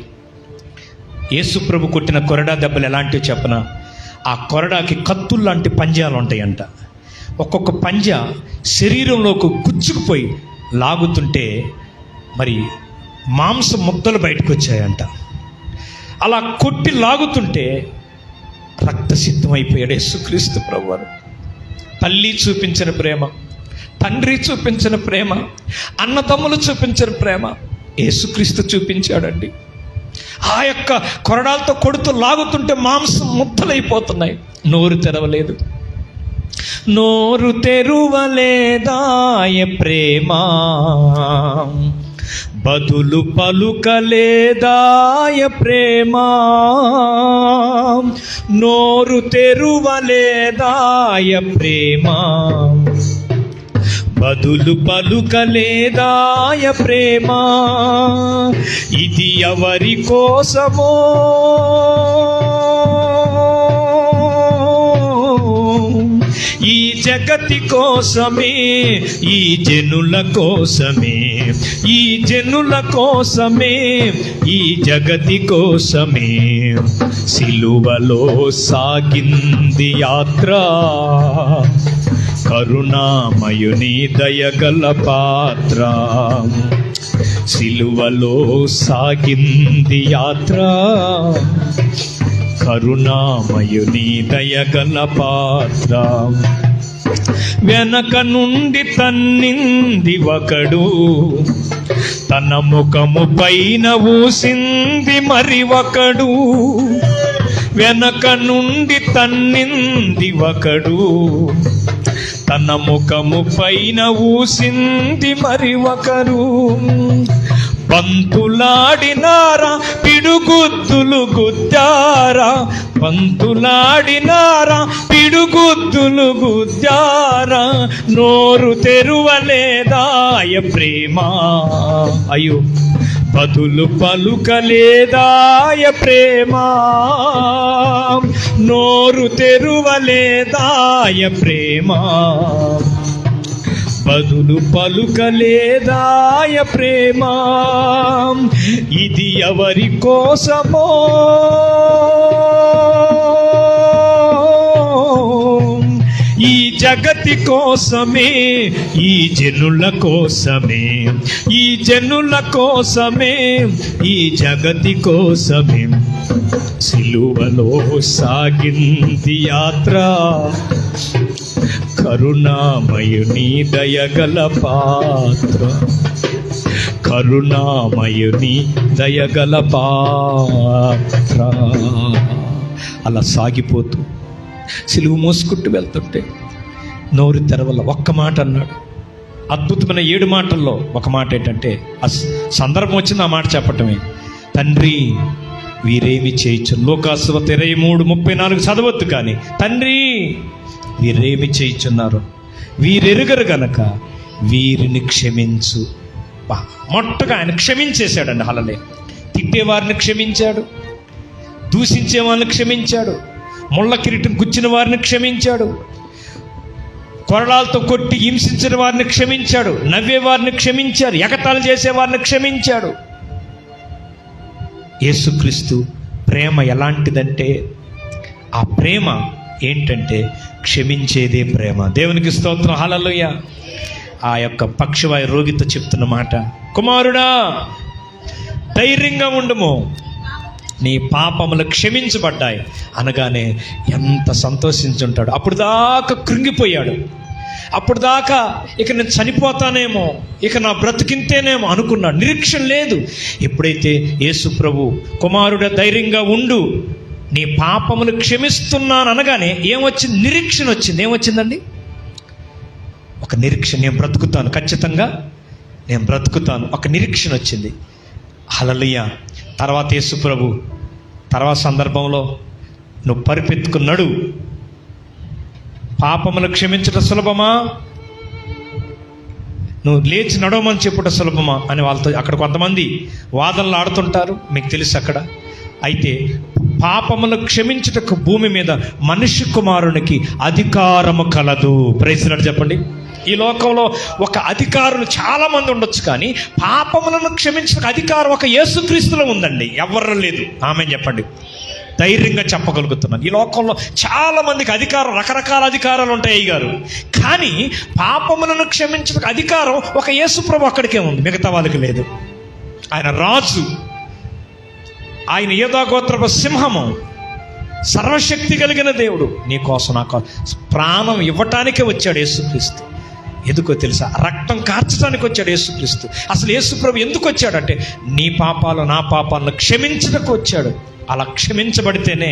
యేసు ప్రభు కొట్టిన కొరడా దెబ్బలు ఎలాంటివి చెప్పనా? ఆ కొరడాకి కత్తుల్లాంటి పంజాలు ఉంటాయంట. ఒక్కొక్క పంజా శరీరంలోకి గుచ్చుకుపోయి లాగుతుంటే మరి మాంసం ముద్దలు బయటకు వచ్చాయంట. అలా కొట్టి లాగుతుంటే రక్తసిద్ధమైపోయాడు యేసుక్రీస్తు ప్రభువారు. తల్లి చూపించిన ప్రేమ, తండ్రి చూపించిన ప్రేమ, అన్నదమ్ములు చూపించిన ప్రేమ యేసుక్రీస్తు చూపించాడండి. ఆ యొక్క కొరడాలతో కొడుతూ లాగుతుంటే మాంసం ముద్దలైపోతున్నాయి. నోరు తెరవలేదు. నోరు తెరువలేదాయ ప్రేమ, బదులు పలుకలేదాయ ప్రేమ. నోరు తెరువలేదాయ ప్రేమ, బదులు పలుకలేదాయ ప్రేమ. ఇది ఎవరి కోసమో ఈ జగతి కోసమే, ఈ జనుల కోసమే, ఈ జనుల కోసమే, ఈ జగతి కోసమే సిలువలో సాగింది యాత్ర. కరుణామయుని దయగల పాత్ర, సిలువలో సాగింది యాత్ర. కరుణామయుని దయగల పాత్ర. వెనక నుండి తన్నింది ఒకడు, తన ముఖము పైన ఊసింది మరి ఒకడు. వెనక నుండి తన్నింది ఒకడు, తన ముఖము పైన ఊసింది మరి ఒకరు. పంతులాడినారా, పిడుగుద్దులు గుద్దారా, పంతులాడినారా, పిడుగుద్దులు గుద్దారా, నోరు తెరువలేదాయ ప్రేమ. అయ్యో, బదులు పలుకలేదాయ ప్రేమ, నోరు తెరువలేదాయ ప్రేమ, బదులు పలుకలేదాయ ప్రేమ. ఇది ఎవరి కోసమో, ఈ జగతి కోసమే, ఈ జనుల కోసమే, ఈ జనుల కోసమే, ఈ జగతి కోసమే సిలువలో సాగింది యాత్ర. కరుణామయుని దయగల పాత్ర, కరుణామయుని దయగల పాత్ర. అలా సాగిపోతూ సిలువ మోసుకుంటూ వెళ్తుంటే నోరు తెరవల ఒక్క మాట అన్నాడు. అద్భుతమైన 7 మాటల్లో ఒక మాట ఏంటంటే, ఆ సందర్భం వచ్చింది ఆ మాట చెప్పటమే. తండ్రి, వీరేమి చేయొచ్చు. లోకాసువార్త 23:34 చదవద్దు, కానీ తండ్రి వీరేమి చేయుచున్నారు, వీరెరుగరు గనక వీరిని క్షమించు. మొట్టగా ఆయన క్షమించేశాడండి. హల్లెలూయా. తిట్టేవారిని క్షమించాడు, దూషించే వారిని క్షమించాడు, ముళ్ళ కిరీటం గుచ్చిన వారిని క్షమించాడు, కొరడాలతో కొట్టి హింసించిన వారిని క్షమించాడు, నవ్వే వారిని క్షమించాడు, ఎగతాళి చేసే వారిని క్షమించాడు. యేసుక్రీస్తు ప్రేమ ఎలాంటిదంటే, ఆ ప్రేమ ఏంటంటే క్షమించేదే ప్రేమ. దేవునికి స్తోత్రం. హల్లెలూయా. ఆ యొక్క పక్షవాయు రోగితో చెప్తున్న మాట, కుమారుడా ధైర్యంగా ఉండుము, నీ పాపములు క్షమించబడ్డాయి అనగానే ఎంత సంతోషించుంటాడు. అప్పుడు దాకా కృంగిపోయాడు. అప్పుడు దాకా ఇక నేను చనిపోతానేమో, ఇక నా బ్రతికింతేనేమో అనుకున్నాడు. నిరీక్షణ లేదు. ఎప్పుడైతే యేసు ప్రభు కుమారుడ ధైర్యంగా ఉండు, నీ పాపములు క్షమిస్తున్నాను అనగానే ఏమొచ్చింది? నిరీక్షణ వచ్చింది. ఏమొచ్చిందండి? ఒక నిరీక్షణ. నేను బ్రతుకుతాను, ఖచ్చితంగా నేను బ్రతుకుతాను, ఒక నిరీక్షణ వచ్చింది. హల్లెలూయా. తర్వాత యేసు ప్రభు తర్వాత సందర్భంలో, నువ్వు పరిపెత్తుకున్నాడు, పాపములు క్షమించడం సులభమా, నువ్వు లేచి నడవమని చెప్పుట సులభమా అని వాళ్ళతో అక్కడ కొంతమంది వాదనలు ఆడుతుంటారు, మీకు తెలుసు అక్కడ. అయితే పాపములు క్షమించుటకు భూమి మీద మనిషి కుమారునికి అధికారము కలదు. ప్రైజ్ లార్డ్ చెప్పండి. ఈ లోకంలో ఒక అధికారులు చాలా మంది ఉండొచ్చు, కానీ పాపములను క్షమించడానికి అధికారం ఒక యేసుక్రీస్తులో ఉందండి, ఎవరు లేదు. ఆమె చెప్పండి. ధైర్యంగా చెప్పగలుగుతున్నాను. ఈ లోకంలో చాలా మందికి అధికారం, రకరకాల అధికారాలు ఉంటాయి అయ్యగారు, కానీ పాపములను క్షమించడానికి అధికారం ఒక యేసుప్రభు అక్కడికే ఉంది, మిగతా వాళ్ళకి లేదు. ఆయన రాజు, ఆయన యూదాగోత్రపు సింహము, సర్వశక్తి కలిగిన దేవుడు. నీ కోసం నా కోసం ప్రాణం ఇవ్వటానికే వచ్చాడు యేసుక్రీస్తు. ఎందుకో తెలుసా? రక్తం కార్చడానికి వచ్చాడు యేసుక్రీస్తు. అసలు యేసుప్రభు ఎందుకు వచ్చాడంటే, నీ పాపాలు నా పాపాలను క్షమించడానికి వచ్చాడు. అలా క్షమించబడితేనే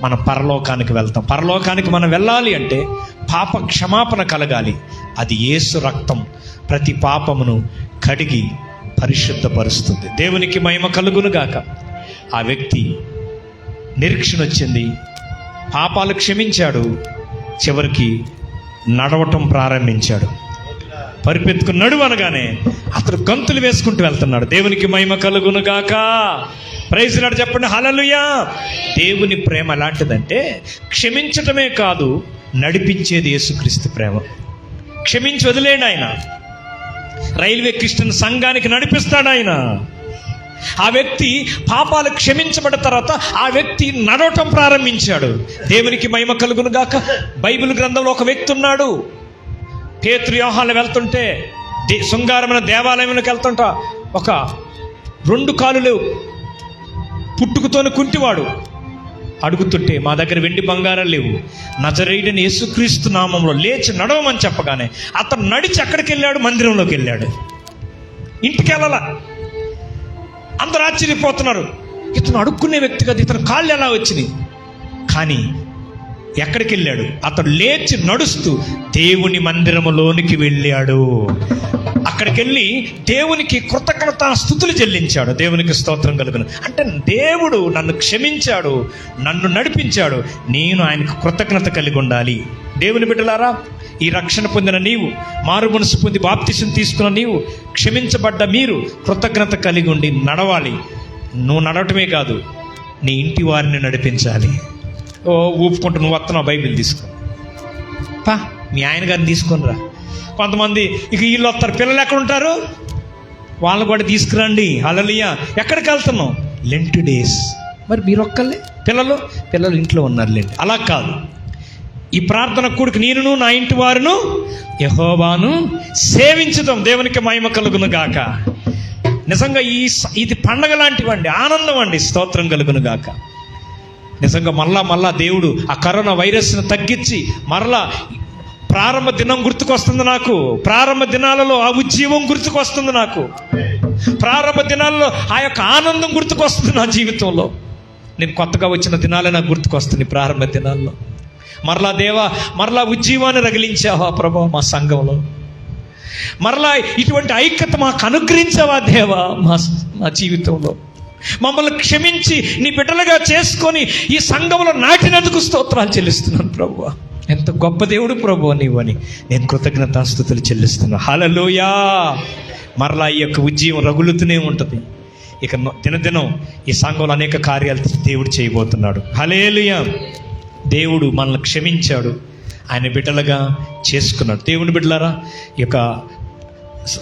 మనం పరలోకానికి వెళ్తాం. పరలోకానికి మనం వెళ్ళాలి అంటే పాప క్షమాపణ కలగాలి. అది యేసు రక్తం ప్రతి పాపమును కడిగి పరిశుద్ధపరుస్తుంది. దేవునికి మహిమ కలుగును గాక. ఆ వ్యక్తి నిరీక్షణ వచ్చింది, పాపాలు క్షమించాడు, చివరికి నడవటం ప్రారంభించాడు. పరిపెత్తుకుని నడువు అనగానే అతడు గంతులు వేసుకుంటూ వెళ్తున్నాడు. దేవునికి మహిమ కలుగును గాక. ప్రైజ్ లార్డ్ చెప్పండి. హల్లెలూయా. దేవుని ప్రేమ ఎలాంటిదంటే, క్షమించటమే కాదు, నడిపించేది యేసుక్రీస్తు ప్రేమ. క్షమించి వదిలేడు ఆయన. రైల్వే క్రిస్టియన్ సంఘానికి నడిపిస్తాడు ఆయన. ఆ వ్యక్తి పాపాలు క్షమించబడిన తర్వాత ఆ వ్యక్తి నడవటం ప్రారంభించాడు. దేవునికి మహిమ కలుగును గాక. బైబిల్ గ్రంథంలో ఒక వ్యక్తి ఉన్నాడు. పేతురు యోహాను వెళ్తుంటే, శృంగారమైన దేవాలయంలోకి వెళ్తుంటా, ఒక 2 కాళ్ళు లేవు, పుట్టుకతోని కుంటివాడు. అడుగుతుంటే, మా దగ్గర వెండి బంగారం లేవు, నజరేయుడైన యేసుక్రీస్తు నామంలో లేచి నడవమని చెప్పగానే అతను నడిచి ఎక్కడికి వెళ్ళాడు? మందిరంలోకి వెళ్ళాడు. ఇంటికి వెళ్ళాల. అందరూ ఆశ్చర్యపోతున్నారు, ఇతను అడుక్కునే వ్యక్తి కదా, ఇతను కాళ్ళు ఎలా వచ్చినాయి? కానీ ఎక్కడికి వెళ్ళాడు? అతడు లేచి నడుస్తూ దేవుని మందిరములోనికి వెళ్ళాడు. అక్కడికి వెళ్ళి దేవునికి కృతజ్ఞత స్తుతులు చెల్లించాడు. దేవునికి స్తోత్రం కలుగును. అంటే దేవుడు నన్ను క్షమించాడు, నన్ను నడిపించాడు, నేను ఆయనకు కృతజ్ఞత కలిగి ఉండాలి. దేవుని బిడ్డలారా, ఈ రక్షణ పొందిన నీవు, మారు మనసు పొంది బాప్తిసం తీసుకున్న నీవు, క్షమించబడ్డ మీరు కృతజ్ఞత కలిగి ఉండి నడవాలి. నువ్వు నడవటమే కాదు, నీ ఇంటి వారిని నడిపించాలి. ఓ ఊపుకుంటూ నువ్వు వస్తున్నావు, బైబిల్ తీసుకో పా, మీ ఆయన గారిని తీసుకొని రా. కొంతమంది ఇక వీళ్ళు వస్తారు, పిల్లలు ఎక్కడ ఉంటారు, వాళ్ళని కూడా తీసుకురండి. హల్లెలూయా. ఎక్కడికి వెళ్తున్నాం? Lent days. మరి మీరు ఒక్కళ్ళే, పిల్లలు ఇంట్లో ఉన్నారులేండి. అలా కాదు, ఈ ప్రార్థన కూడికి నేనును నా ఇంటి వారును యెహోవాను సేవించుదాం. దేవునికి మహిమ కలుగును గాక. నిజంగా ఇది పండగ లాంటివండి, ఆనందం అండి. స్తోత్రం కలుగును గాక. నిజంగా మళ్ళా దేవుడు ఆ కరోనా వైరస్ను తగ్గించి మరలా ప్రారంభ దినం గుర్తుకొస్తుంది నాకు. ప్రారంభ దినాలలో ఆ ఉజ్జీవం గుర్తుకొస్తుంది నాకు. ప్రారంభ దినాల్లో ఆ యొక్క ఆనందం గుర్తుకొస్తుంది నా జీవితంలో. నేను కొత్తగా వచ్చిన దినాలే నాకు గుర్తుకొస్తుంది. ప్రారంభ దినాల్లో మరలా ఉజ్జీవాన్ని రగిలించావా ప్రభా మా సంఘంలో. మరలా ఇటువంటి ఐక్యత మాకు అనుగ్రహించావా దేవా మా జీవితంలో. మమ్మల్ని క్షమించి నీ బిడ్డలుగా చేసుకొని ఈ సంఘంలో నాటినందుకు స్తోత్రాలు చెల్లిస్తున్నాను ప్రభువా. ఎంత గొప్ప దేవుడు ప్రభువా నీవు అని నేను కృతజ్ఞతాస్తుతులు చెల్లిస్తున్నాను. హల్లెలూయా. మరలా ఈ యొక్క ఉజ్జీవం రగులుతూనే ఉంటుంది. ఇక దినదినం ఈ సంఘంలో అనేక కార్యాలు దేవుడు చేయబోతున్నాడు. హల్లెలూయా. దేవుడు మనల్ని క్షమించాడు, ఆయన బిడ్డలుగా చేసుకున్నాడు. దేవుని బిడ్డలారా, ఈ యొక్క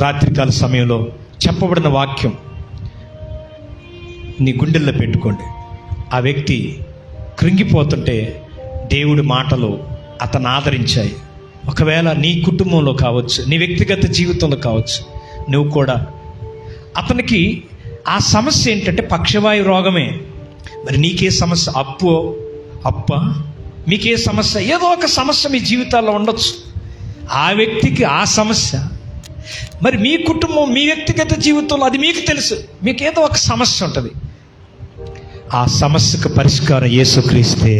రాత్రికాల సమయంలో చెప్పబడిన వాక్యం నీ గుండెల్లో పెట్టుకోండి. ఆ వ్యక్తి కృంగిపోతుంటే దేవుడి మాటలు అతను ఆదరించాయి. ఒకవేళ నీ కుటుంబంలో కావచ్చు, నీ వ్యక్తిగత జీవితంలో కావచ్చు, నువ్వు కూడా అతనికి ఆ సమస్య ఏంటంటే పక్షవాయు రోగమే. మరి నీకే సమస్య? అప్ప మీకే సమస్య? ఏదో ఒక సమస్య మీ జీవితాల్లో ఉండొచ్చు. ఆ వ్యక్తికి ఆ సమస్య. మరి మీ కుటుంబం, మీ వ్యక్తిగత జీవితంలో అది మీకు తెలుసు, మీకు ఏదో ఒక సమస్య ఉంటుంది. ఆ సమస్యకు పరిష్కారం యేసుక్రీస్తే.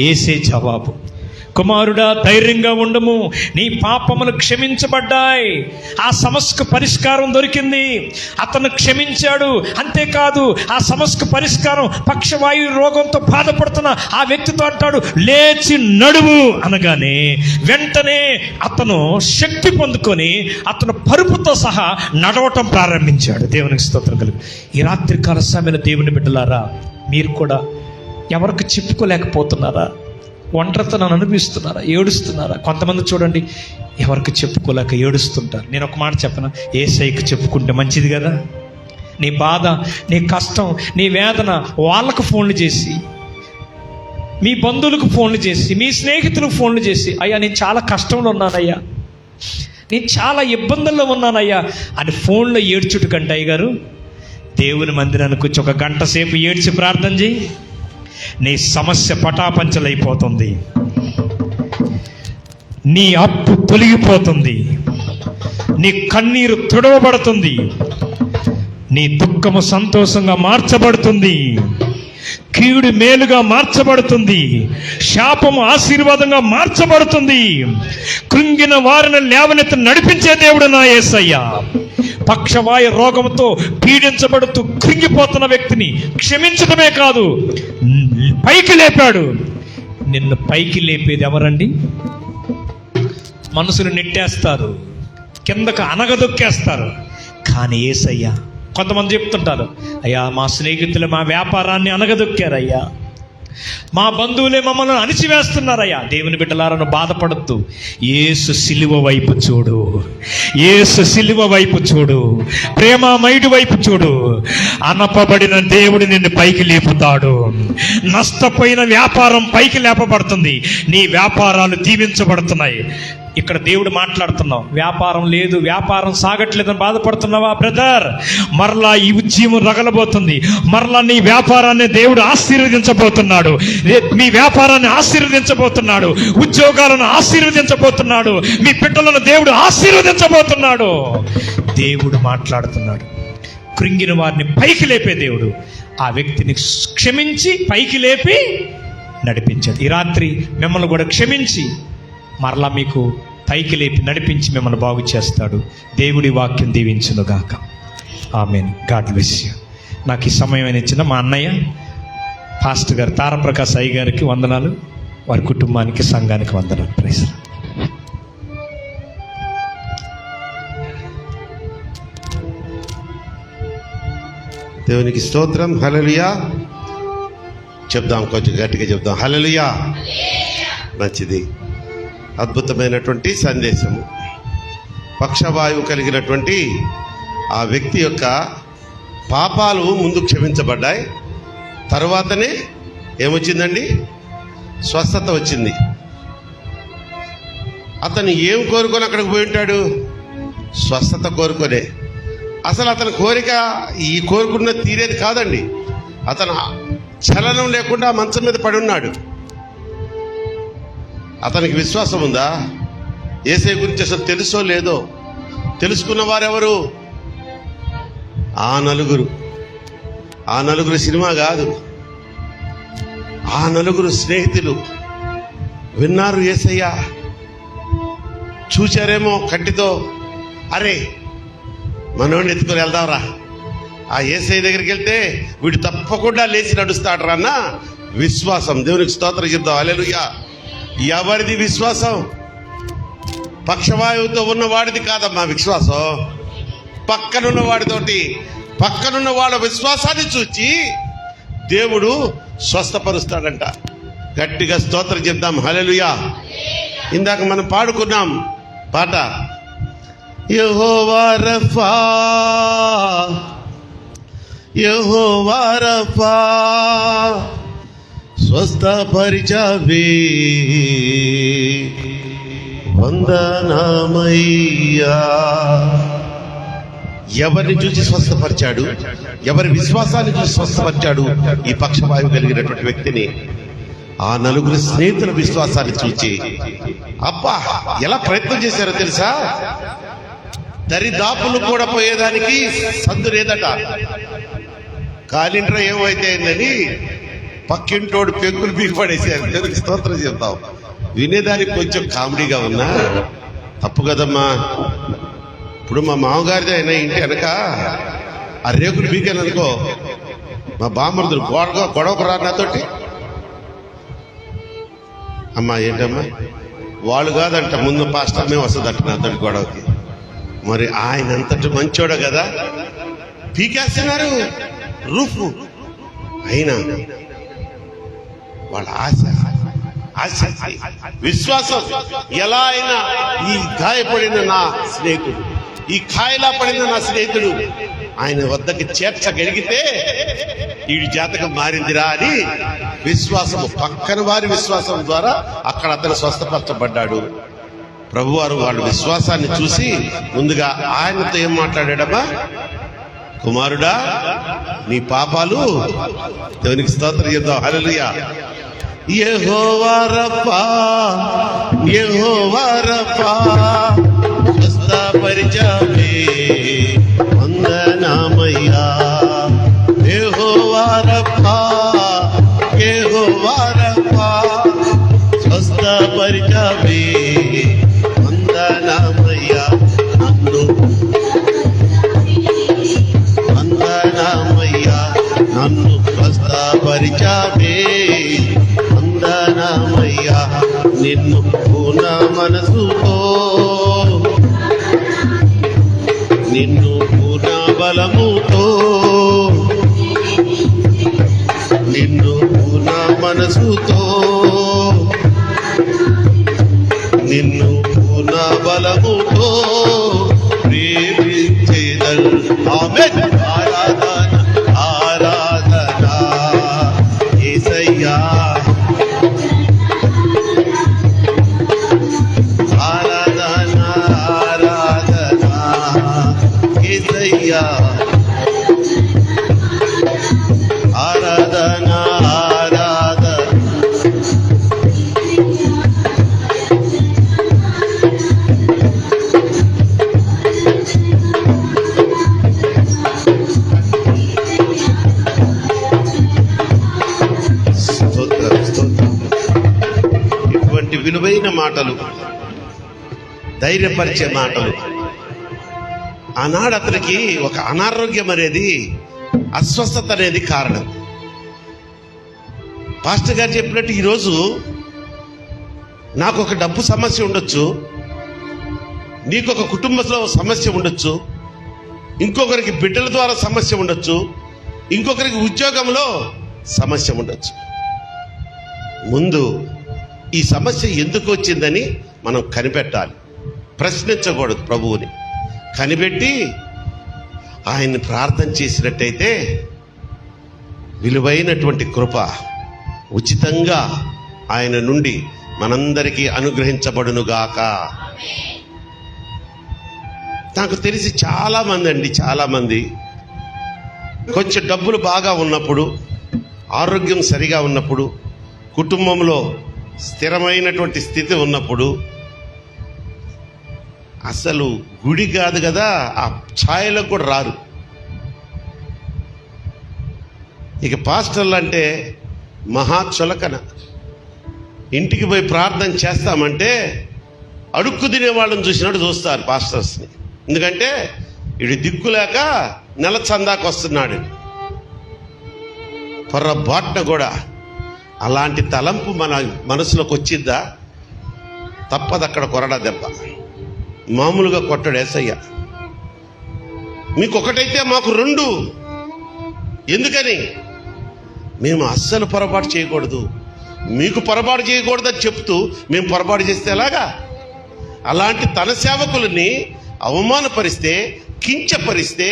యేసే జవాబు. కుమారుడా ధైర్యంగా ఉండము, నీ పాపములు క్షమించబడ్డాయి. ఆ సమస్యకు పరిష్కారం దొరికింది. అతను క్షమించాడు. అంతేకాదు, ఆ సమస్యకు పరిష్కారం పక్షవాయు రోగంతో బాధపడుతున్న ఆ వ్యక్తితో అంటాడు, లేచి నడువు అనగానే వెంటనే అతను శక్తి పొందుకొని అతను పరుపుతో సహా నడవటం ప్రారంభించాడు. దేవునికి స్తోత్రం కలుగు. ఈ రాత్రికాల సమయంలో దేవుని బిడ్డలారా, మీరు కూడా ఎవరికి చెప్పుకోలేకపోతున్నారా? ఒంటరితనాన్ని అనుభవిస్తున్నారా? ఏడుస్తున్నారా? కొంతమంది చూడండి, ఎవరికి చెప్పుకోలేక ఏడుస్తుంటారు. నేను ఒక మాట చెప్పనా, యేసయ్యకి చెప్పుకుంటే మంచిది కదా. నీ బాధ, నీ కష్టం, నీ వేదన వాళ్ళకు ఫోన్లు చేసి, మీ బంధువులకు ఫోన్లు చేసి, మీ స్నేహితులకు ఫోన్లు చేసి, అయ్యా నేను చాలా కష్టంలో ఉన్నానయ్యా, నేను చాలా ఇబ్బందుల్లో ఉన్నానయ్యా అని ఫోన్లో ఏడ్చుట కంటే అయ్యగారు దేవుని మందిరానికి వచ్చి ఒక గంట సేపు ఏడ్చి ప్రార్థన చేయి. నీ సమస్య పటాపంచలైపోతుంది. నీ అప్పు తొలగిపోతుంది. నీ కన్నీరు తుడవబడుతుంది. నీ దుఃఖము సంతోషంగా మార్చబడుతుంది. కీడు మేలుగా మార్చబడుతుంది. శాపము ఆశీర్వాదంగా మార్చబడుతుంది. కృంగిన వారిని లేవనెత్తి నడిపించే దేవుడు నా యేసయ్య. పక్షవాయు రోగంతో పీడించబడుతూ కృంగిపోతున్న వ్యక్తిని క్షమించడమే కాదు, పైకి లేపాడు. నిన్ను పైకి లేపేది ఎవరండి? మనసును నెట్టేస్తారు, కిందకు అనగదొక్కేస్తారు. కానీ యేసయ్య. కొంతమంది చెప్తుంటారు, అయ్యా మా స్నేహితులు మా వ్యాపారాన్ని అనగదొక్కారయ్యా, మా బంధువులే మమ్మల్ని అణిచివేస్తున్నారయ్యా. దేవుని బిడ్డలారను బాధపడద్దు. యేసు సిలువ వైపు చూడు. యేసు సిలువ వైపు చూడు. ప్రేమమయుడి వైపు చూడు. అనపబడిన దేవుడు నిన్ను పైకి లేపుతాడు. నష్టపోయిన వ్యాపారం పైకి లేపబడుతుంది. నీ వ్యాపారాలు దీవించబడుతున్నాయి. ఇక్కడ దేవుడు మాట్లాడుతున్నావు, వ్యాపారం లేదు, వ్యాపారం సాగట్లేదని బాధపడుతున్నావా బ్రదర్? మరలా ఈ ఉద్యమం రగలబోతుంది. మరలా నీ వ్యాపారాన్ని దేవుడు ఆశీర్వదించబోతున్నాడు. మీ వ్యాపారాన్ని ఆశీర్వదించబోతున్నాడు. ఉద్యోగాలను ఆశీర్వదించబోతున్నాడు. మీ బిడ్డలను దేవుడు ఆశీర్వదించబోతున్నాడు. దేవుడు మాట్లాడుతున్నాడు. కృంగిన వారిని పైకి లేపే దేవుడు ఆ వ్యక్తిని క్షమించి పైకి లేపి నడిపించాడు. ఈ రాత్రి మిమ్మల్ని కూడా క్షమించి మరలా మీకు పైకి లేపి నడిపించి మిమ్మల్ని బాగు చేస్తాడు. దేవుడి వాక్యం దీవించునుగాక. ఆమేన్. God bless you. నాకు ఈ సమయం ఇచ్చిన మా అన్నయ్య పాస్టర్ గారు తారప్రకాశ్ అయ్య గారికి వందనాలు, వారి కుటుంబానికి, సంఘానికి వందనాలు. ప్రైజ్. దేవునికి స్తోత్రం. హల్లెలూయా చెప్దాం, కొంచెం గట్టిగా చెప్దాం. హల్లెలూయా. మంచిది. అద్భుతమైనటువంటి సందేశము. పక్షవాయువు కలిగినటువంటి ఆ వ్యక్తి యొక్క పాపాలు ముందు క్షమించబడ్డాయి. తర్వాతనే ఏమొచ్చిందండి? స్వస్థత వచ్చింది. అతను ఏం కోరుకొని అక్కడికి పోయి ఉంటాడు? స్వస్థత కోరుకొనే. అసలు అతని కోరిక ఈ కోరుకున్న తీరేది కాదండి. అతను చలనం లేకుండా మంచం మీద పడి ఉన్నాడు. అతనికి విశ్వాసం ఉందా? యేసయ్య గురించి అసలు తెలుసో లేదో? తెలుసుకున్న వారెవరు? ఆ నలుగురు సినిమా కాదు, ఆ నలుగురు స్నేహితులు విన్నారు యేసయ్య, చూచారేమో కంటితో, అరే మనోడిని ఎత్తుకొని వెళ్దాంరా, ఆ యేసయ్య దగ్గరికి వెళ్తే వీడు తప్పకుండా లేచి నడుస్తాడు రా అన్న విశ్వాసం. దేవునికి స్తోత్రం చెప్దాం. హల్లెలూయా. ఎవరిది విశ్వాసం? పక్షవాయువుతో ఉన్న వాడిది కాదమ్మా విశ్వాసం, పక్కనున్న వాడితోటి. పక్కనున్న వాళ్ళ విశ్వాసాన్ని చూచి దేవుడు స్వస్థపరుస్తాడంట. గట్టిగా స్తోత్రం చెప్దాం. హల్లెలూయా. ఇందాక మనం పాడుకున్నాం పాట, యెహోవా రఫా, యెహోవా రఫా, స్వస్థపరిచావే వందనామయ్యా. ఎవరిని చూసి స్వస్థపరిచాడు? ఎవరి విశ్వాసాన్ని చూసి స్వస్థపరిచాడు? ఈ పక్షవాయువు కలిగినటువంటి వ్యక్తిని. ఆ నలుగురు స్నేహితుల విశ్వాసాన్ని చూచి అబ్బా ఎలా ప్రయత్నం చేశారో తెలుసా? దరిదాపులు కూడా పోయేదానికి సందు లేదట. కాలింట్రా ఏమైతే అయిందని పక్కింటోడు పెంకులు పీకిపడేసారు. దేవునికి స్తోత్రం చెప్తాం. వినేదానికి కొంచెం కామెడీగా ఉన్నా తప్పు కదమ్మా. ఇప్పుడు మా మామగారిది అయినా ఇంటి వెనక ఆ రేకులు బీకాను అనుకో, మా బామ్మరుదులు గొడవకు రా నాతోటి. అమ్మా ఏంటమ్మా వాళ్ళు కాదంట, ముందు పాస్టర్ మేము వస్తుందంట నాతోటి గొడవకి. మరి ఆయన అంతటి మంచోడు కదా, పీకేస్తున్నారు రూఫ్. అయినా వాళ్ళ ఆశ విశ్వాసం. ఎలా అయినా ఈ గాయపడిన నా స్నేహితుడు, ఈ కాయలా పడిన నా స్నేహితుడు ఆయన వద్దకి చేర్చగలిగితే వీడి జాతకం మారిందిరా అని విశ్వాసము, పక్కన వారి విశ్వాసం ద్వారా అక్కడ అతను స్వస్థపరచబడ్డాడు. ప్రభువారు వాళ్ళ విశ్వాసాన్ని చూసి ముందుగా ఆయనతో ఏం మాట్లాడాడమ్మా? కుమారుడా నీ పాపాలు, దేవునికి స్తోత్రం చేద్దాం. హల్లెలూయా. యెహోవా రఫా, యెహోవా రఫా, స్వస్థపరిచావే వందనామయ్యా. యెహోవా రఫా, యెహోవా రఫా, స్వస్థపరిచావే వందనామయ్యా. నన్ను స్వస్థపరిచావే వందనామయ్యా. నిన్ను పూర్ణ మనసుతో, నిన్ను పూర్ణ బలముతో, నిన్ను పూర్ణ మనసుతో, నిన్ను పూర్ణ బలముతో ప్రేమించేదను. ఆమేన్. ఆరాధన ఆరాధన యేసయ్యా, ఆరాధన ఆరాధన యేసయ్యా, ఆరాధన ఆరాధన. ఇటువంటి విలువైన మాటలు ధైర్యపరిచే మాటలు. ఆనాడు అతనికి ఒక అనారోగ్యం అనేది, అస్వస్థత అనేది కారణం. పాస్టర్ గారు చెప్పినట్టు ఈరోజు నాకు ఒక డబ్బు సమస్య ఉండొచ్చు, నీకు ఒక కుటుంబంలో సమస్య ఉండొచ్చు, ఇంకొకరికి బిడ్డల ద్వారా సమస్య ఉండొచ్చు, ఇంకొకరికి ఉద్యోగంలో సమస్య ఉండొచ్చు. ముందు ఈ సమస్య ఎందుకు వచ్చిందని మనం కనిపెట్టాలి. ప్రశ్నించకూడదు. ప్రభువుని కనిపెట్టి ఆయన్ని ప్రార్థన చేసినట్టయితే విలువైనటువంటి కృప ఉచితంగా ఆయన నుండి మనందరికీ అనుగ్రహించబడునుగాక. నాకు తెలిసి చాలా మంది కొంచెం డబ్బులు బాగా ఉన్నప్పుడు, ఆరోగ్యం సరిగా ఉన్నప్పుడు, కుటుంబంలో స్థిరమైనటువంటి స్థితి ఉన్నప్పుడు అసలు గుడి కాదు కదా, ఆ ఛాయలకు కూడా రారు. ఇక పాస్టర్లు అంటే మహా చులకన. ఇంటికి పోయి ప్రార్థన చేస్తామంటే అడుక్కు తినే వాళ్ళని చూసినట్టు చూస్తారు పాస్టర్స్ని. ఎందుకంటే ఇడు దిక్కులేక నెల చందాకు వస్తున్నాడు. పొర్రబాటున కూడా అలాంటి తలంపు మన మనసులోకి వచ్చిద్దా? తప్పదు. అక్కడ కొరడా దెబ్బ. మామూలుగా కొట్టడు యేసయ్య. మీకు ఒకటైతే మాకు రెండు. ఎందుకని? మేము అస్సలు పొరపాటు చేయకూడదు, మీకు పొరపాటు చేయకూడదని చెప్తూ మేము పొరపాటు చేస్తే ఎలాగా? అలాంటి తన సేవకులని అవమానపరిస్తే, కించపరిస్తే,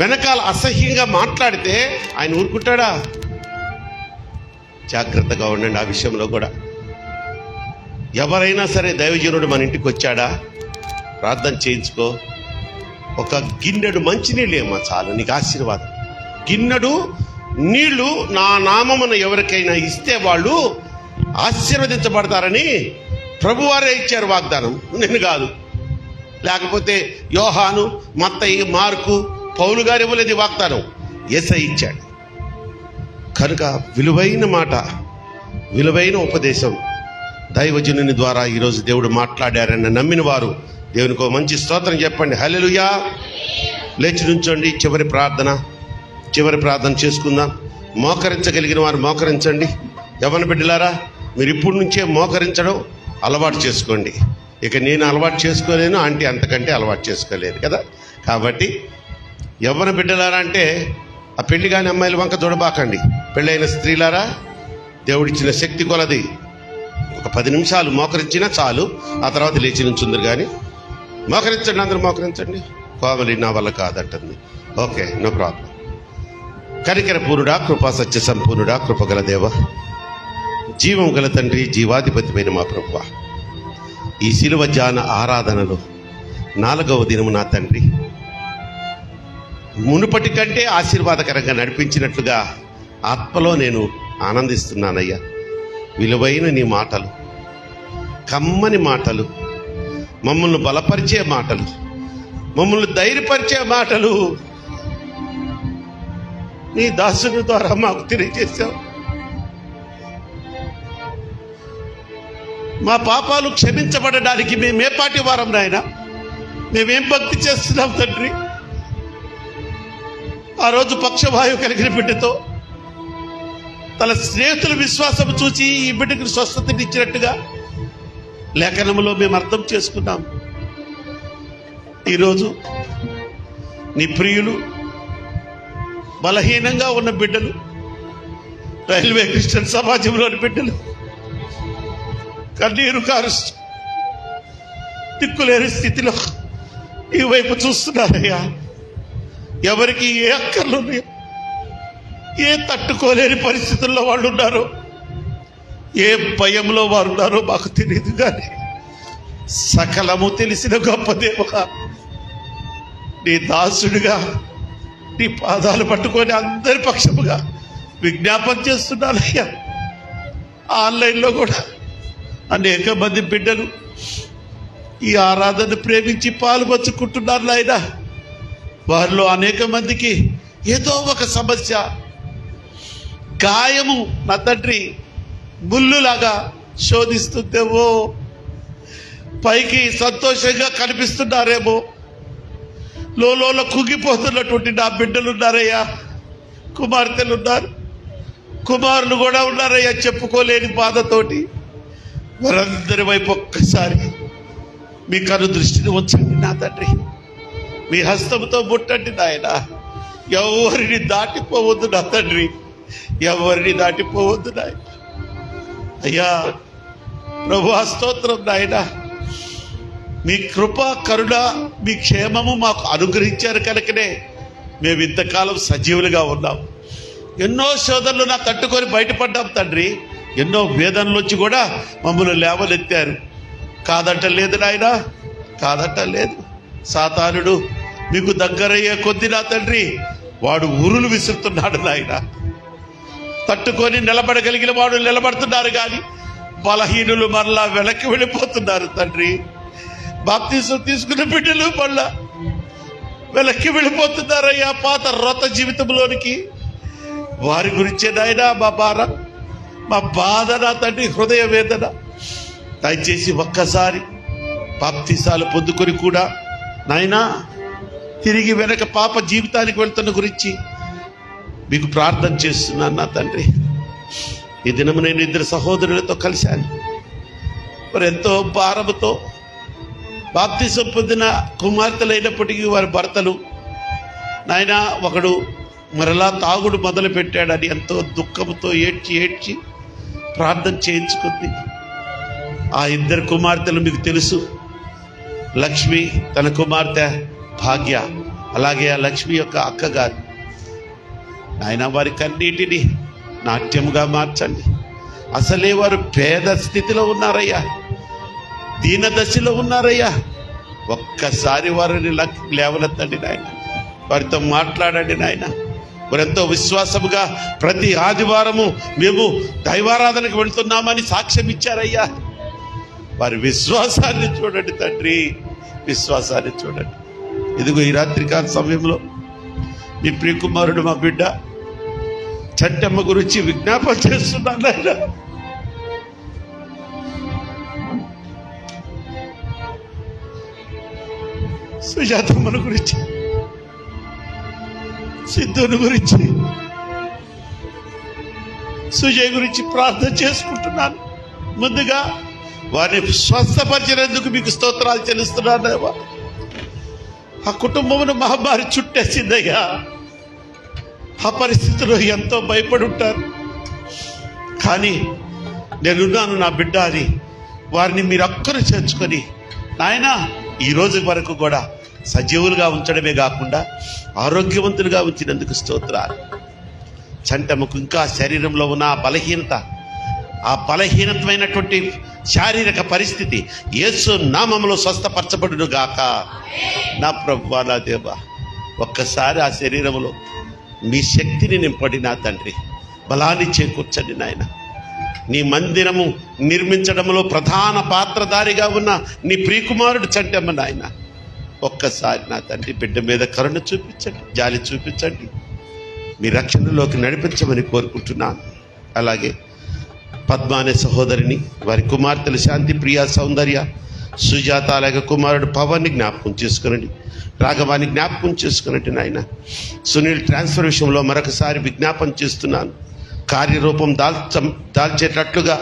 వెనకాల అసహ్యంగా మాట్లాడితే ఆయన ఊరుకుంటాడా? జాగ్రత్తగా ఉండండి ఆ విషయంలో కూడా. ఎవరైనా సరే దైవజనుడు మన ఇంటికి వచ్చాడా, ప్రార్థన చేయించుకో. ఒక గిన్నెడు మంచినీళ్ళు ఏమో చాలు, నీకు ఆశీర్వాదం. గిన్నెడు నీళ్లు నా నామమున ఎవరికైనా ఇస్తే వాళ్ళు ఆశీర్వదించబడతారని ప్రభువారే ఇచ్చారు వాగ్దానం, నేను కాదు. లేకపోతే యోహాను, మత్తయి, మార్కు, పౌలు గారు ఇవ్వలేదు వాగ్దానం, యేసయ్య ఇచ్చాడు. కనుక విలువైన మాట, విలువైన ఉపదేశం దైవజనుని ద్వారా ఈరోజు దేవుడు మాట్లాడారని నమ్మిన వారు దేవునికి ఒక మంచి స్తోత్రం చెప్పండి. హల్లెలూయా. లేచి నుంచోండి. చివరి ప్రార్థన చేసుకుందాం. మోకరించగలిగిన వారు మోకరించండి. యవ్వన బిడ్డలారా, మీరు ఇప్పటి నుంచే మోకరించడం అలవాటు చేసుకోండి. ఇక నేను అలవాటు చేసుకోలేను, ఆంటీ అంతకంటే అలవాటు చేసుకోలేదు కదా. కాబట్టి యవ్వన బిడ్డలారా అంటే ఆ పెళ్లి కాని అమ్మాయిల వంక చూడబాకండి. పెళ్ళైన స్త్రీలారా, దేవుడిచ్చిన శక్తి కొలది ఒక 10 నిమిషాలు మోకరించినా చాలు. ఆ తర్వాత లేచి నుంచుందరు. కానీ మోకరించండి, అందరూ మోకరించండి. కోమలి నా వల్ల కాదంటుంది. Okay, no problem. కనికర పూర్ణుడా, కృపా సత్య సంపూర్ణుడా, కృపగల దేవ, జీవం గల తండ్రి, జీవాధిపతిపైన మా ప్రభువా, ఈ శిలువ ధ్యాన ఆరాధనలో 4వ దినము నా తండ్రి, మునుపటి కంటే ఆశీర్వాదకరంగా నడిపించినట్లుగా ఆత్మలో నేను ఆనందిస్తున్నానయ్యా. విలువైన నీ మాటలు, కమ్మని మాటలు, మమ్మల్ని బలపరిచే మాటలు, మమ్మల్ని ధైర్యపరిచే మాటలు నీ దాసుని ద్వారా మాకు తెలియజేశావు. మా పాపాలు క్షమించబడడానికి మేమేపాటి వారం నాయన? మేమేం భక్తి చేస్తున్నాం తండ్రి? ఆ రోజు పక్షవాయువు కలిగిన బిడ్డతో తన స్నేహితుల విశ్వాసం చూసి ఈ బిడ్డకు స్వస్థతనిచ్చినట్టుగా లేఖనములో మేము అర్థం చేసుకున్నాం. ఈరోజు నీ ప్రియులు, బలహీనంగా ఉన్న బిడ్డలు, రైల్వే క్రిస్టియన్ సమాజంలోని బిడ్డలు కన్నీరు కారుస్తూ దిక్కులేని స్థితిలో ఈ వైపు చూస్తున్నారయ్యా. ఎవరికి ఏ అక్కర్లు ఉన్నాయో, ఏ తట్టుకోలేని పరిస్థితుల్లో వాళ్ళు ఉన్నారో, ఏ భయంలో వారు ఉన్నారో మాకు తెలియదు. కానీ సకలము తెలిసిన గొప్ప దేవా, నీ దాసుడిగా నీ పాదాలు పట్టుకొని అందరి పక్షముగా విజ్ఞాపన చేస్తున్నానయ్యా. ఆన్లైన్లో కూడా అనేక మంది బిడ్డలు ఈ ఆరాధన ప్రేమించి పాల్పంచుకుంటున్నారు నాయన. వారిలో అనేక మందికి ఏదో ఒక సమస్య, గాయము నా తండ్రి ముళ్ళులాగా శోధిస్తుందేవో. పైకి సంతోషంగా కనిపిస్తున్నారేమో, లోలో కుంగిపోతున్నటువంటి నా బిడ్డలు ఉన్నారయ్యా, కుమార్తెలు ఉన్నారు, కుమారులు కూడా ఉన్నారయ్యా, చెప్పుకోలేని బాధతోటి. వారందరి వైపు ఒక్కసారి మీ కను దృష్టిని ఉంచండి నా తండ్రి, మీ హస్తంతో ముట్టండి నాయన. ఎవరిని దాటిపోవద్దు నా తండ్రి, ఎవరిని దాటిపోవద్దు నాయన. అయ్యా ప్రభువా స్తోత్రం నాయన, మీ కృప కరుణ మీ క్షేమము మాకు అనుగ్రహించారు కనుకనే మేము ఇంతకాలం సజీవులుగా ఉన్నాం. ఎన్నో శోధనలు నా తట్టుకొని బయటపడ్డాం తండ్రి, ఎన్నో వేదనలోంచి కూడా మమ్మల్ని లేవనెత్తారు. కాదంట లేదు నాయన, కాదంట లేదు. సాతానుడు మీకు దగ్గరయ్యే కొద్ది నా తండ్రి వాడు ఉరులు విసురుతున్నాడు నాయన. తట్టుకొని నిలబడగలిగిన వాడు నిలబడుతున్నారు, కానీ బలహీనులు మరలా వెనక్కి వెళ్ళిపోతున్నారు తండ్రి. బాప్తీసం తీసుకున్న బిడ్డలు మళ్ళా వెనక్కి వెళ్ళిపోతున్నారయ్యా పాత రొత జీవితంలోనికి. వారి గురించే నాయన మా భారం, మా బాధ నా తండ్రి, హృదయ వేదన. దయచేసి ఒక్కసారి బాప్తీసాలు పొందుకొని కూడా నాయనా తిరిగి వెనక పాప జీవితానికి వెళ్తున్న గురించి మీకు ప్రార్థన చేస్తున్నాను నా తండ్రి. ఈ దినము నేను 2 సహోదరులతో కలిశాను. మరి ఎంతో భారముతో బాప్తిసం పొందిన కుమార్తెలైనప్పటికీ వారి భర్తలు నాయన ఒకడు మరలా తాగుడు మొదలు పెట్టాడని ఎంతో దుఃఖంతో ఏడ్చి ప్రార్థన చేయించుకుంది. ఆ 2 కుమార్తెలు మీకు తెలుసు, లక్ష్మి తన కుమార్తె భాగ్య, అలాగే ఆ లక్ష్మి యొక్క అక్కగారు. నాయన వారి కన్నీటిని నాట్యముగా మార్చండి. అసలే వారు పేద స్థితిలో ఉన్నారయ్యా, దీన దశలో ఉన్నారయ్యా. ఒక్కసారి వారిని లేవనెత్తండి నాయన, వారితో మాట్లాడండి నాయన. వారెంతో విశ్వాసముగా ప్రతి ఆదివారము మేము దైవారాధనకు వెళ్తున్నామని సాక్ష్యం ఇచ్చారయ్యా. వారి విశ్వాసాన్ని చూడండి తండ్రి, విశ్వాసాన్ని చూడండి. ఇదిగో ఈ రాత్రికాల సమయంలో మీ ప్రియకుమారుడు మా బిడ్డ చట్టమ్మ గురించి విజ్ఞాపన చేస్తున్నాను ఆయన. సుజాతమ్మను గురించి, సిద్ధుని గురించి, సుజయ్ గురించి ప్రార్థన చేసుకుంటున్నాను. ముందుగా వారిని స్వస్థపరిచినందుకు మీకు స్తోత్రాలు చెల్లిస్తున్నాను. ఆ కుటుంబమును మహమ్మారి చుట్టేసిందయ్యా. ఆ పరిస్థితిలో ఎంతో భయపడి ఉంటారు, కానీ నేనున్నాను నా బిడ్డ అని వారిని మీరు ఒక్కరు చేర్చుకొని నాయన ఈ రోజు వరకు కూడా సజీవులుగా ఉంచడమే కాకుండా ఆరోగ్యవంతులుగా ఉంచినందుకు స్తోత్రాలు. చంటముకు ఇంకా శరీరంలో ఉన్న ఆ బలహీనమైనటువంటి శారీరక పరిస్థితి యేసు నామములో స్వస్థపరచబడును గాక. నా ప్రభువా నా దేవా, ఒక్కసారి ఆ శరీరంలో మీ శక్తిని నింపడి నా తండ్రి, బలాన్ని చేకూర్చండి నాయన. నీ మందిరము నిర్మించడంలో ప్రధాన పాత్రధారిగా ఉన్న నీ ప్రియకుమారుడు చంటమ్మ నాయన, ఒక్కసారి నా తండ్రి బిడ్డ మీద కరుణ చూపించండి, జాలి చూపించండి, మీ రక్షణలోకి నడిపించమని కోరుకుంటున్నాను. అలాగే పద్మ అనే సహోదరిని, వారి కుమార్తెలు శాంతి, ప్రియ, సౌందర్య, సుజాత, అలాగే కుమారుడు పవన్ని జ్ఞాపకం చేసుకునండి, రాఘవాన్ని జ్ఞాపకం చేసుకున్నట్టు నాయన. సునీల్ ట్రాన్స్ఫర్ విషయంలో మరొకసారి విజ్ఞాపన చేస్తున్నాను. కార్యరూపం దాల్చేటట్లుగా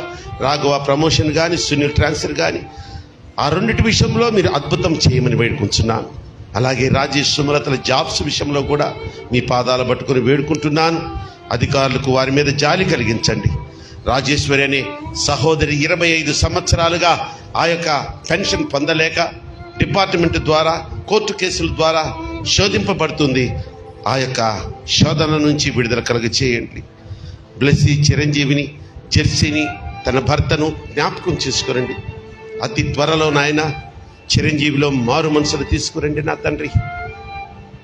రాఘవ ప్రమోషన్ కానీ సునీల్ ట్రాన్స్ఫర్ కానీ ఆ రెండింటి విషయంలో మీరు అద్భుతం చేయమని వేడుకుంటున్నాను. అలాగే రాజేష్ సుమలతల జాబ్స్ విషయంలో కూడా మీ పాదాలు పట్టుకుని వేడుకుంటున్నాను. అధికారులకు వారి మీద జాలి కలిగించండి. రాజేశ్వరి అనే సహోదరి 25 సంవత్సరాలుగా ఆ యొక్క పెన్షన్ పొందలేక డిపార్ట్మెంట్ ద్వారా కోర్టు కేసుల ద్వారా శోధింపబడుతుంది. ఆ యొక్క శోధన నుంచి విడుదల కలుగ చేయండి. బ్లెస్సీ, చిరంజీవిని, జెర్సీని, తన భర్తను జ్ఞాపకం చేసుకురండి. అతి త్వరలో నాయన చిరంజీవిలో మారు మనసులు తీసుకురండి నా తండ్రి.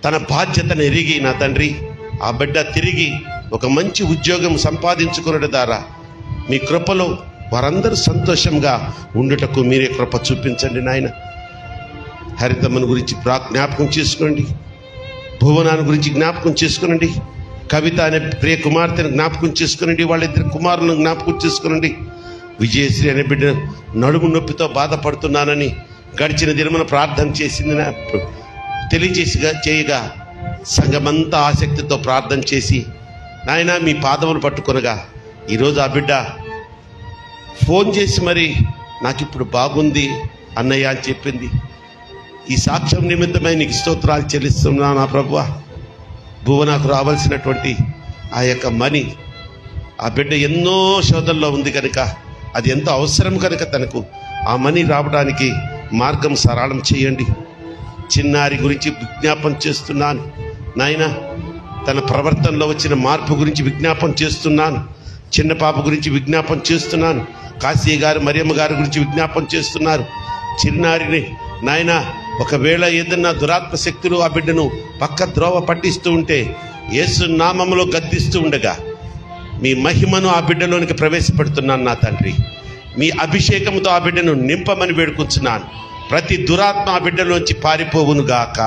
తన బాధ్యతను ఎరిగి నా తండ్రి ఆ బిడ్డ తిరిగి ఒక మంచి ఉద్యోగం సంపాదించుకునడం ద్వారా మీ కృపలో వారందరూ సంతోషంగా ఉండుటకు మీరే కృప చూపించండి నాయన. హరితమ్మను గురించి జ్ఞాపకం చేసుకోండి, భువనాన్ని గురించి జ్ఞాపకం చేసుకునండి, కవిత అనే ప్రియ కుమార్తెను జ్ఞాపకం చేసుకునండి, వాళ్ళిద్దరు కుమారులను జ్ఞాపకం చేసుకునండి. విజయశ్రీ అనే బిడ్డ నడుము నొప్పితో బాధపడుతున్నానని గడిచిన దినమున ప్రార్థన చేసింది చేయగా సంఘమంతా ఆసక్తితో ప్రార్థన చేసి నాయన మీ పాదములు పట్టుకొనగా ఈరోజు ఆ బిడ్డ ఫోన్ చేసి మరి నాకు ఇప్పుడు బాగుంది అన్నయ్య అని చెప్పింది. ఈ సాక్ష్యం నిమిత్తమై నీకు స్తోత్రాలు చెల్లిస్తున్నా నా ప్రభువా. భువనకు రావాల్సినటువంటి ఆ యొక్క మనీ ఆ బిడ్డ ఎన్నో శోధనలో ఉంది కనుక, అది ఎంతో అవసరం కనుక తనకు ఆ మనీ రావడానికి మార్గం సరళం చేయండి. చిన్నారి గురించి విజ్ఞాపన చేస్తున్నాను నాయన. తన ప్రవర్తనలో వచ్చిన మార్పు గురించి విజ్ఞాపన చేస్తున్నాను. చిన్న పాప గురించి విజ్ఞాపన చేస్తున్నాను. కాశీ గారు మరియమ్మ గారి గురించి విజ్ఞాపన చేస్తున్నారు. చిన్నారిని నాయన, ఒకవేళ ఏదన్నా దురాత్మ శక్తులు ఆ బిడ్డను పక్క ద్రోవ పట్టిస్తూ ఉంటే యేసు నామములో గద్దిస్తూ ఉండగా మీ మహిమను ఆ బిడ్డలోనికి ప్రవేశపెడుతున్నాను నా తండ్రి. మీ అభిషేకంతో ఆ బిడ్డను నింపమని వేడుకుంటున్నాను. ప్రతి దురాత్మ ఆ బిడ్డలోంచి పారిపోవును గాక.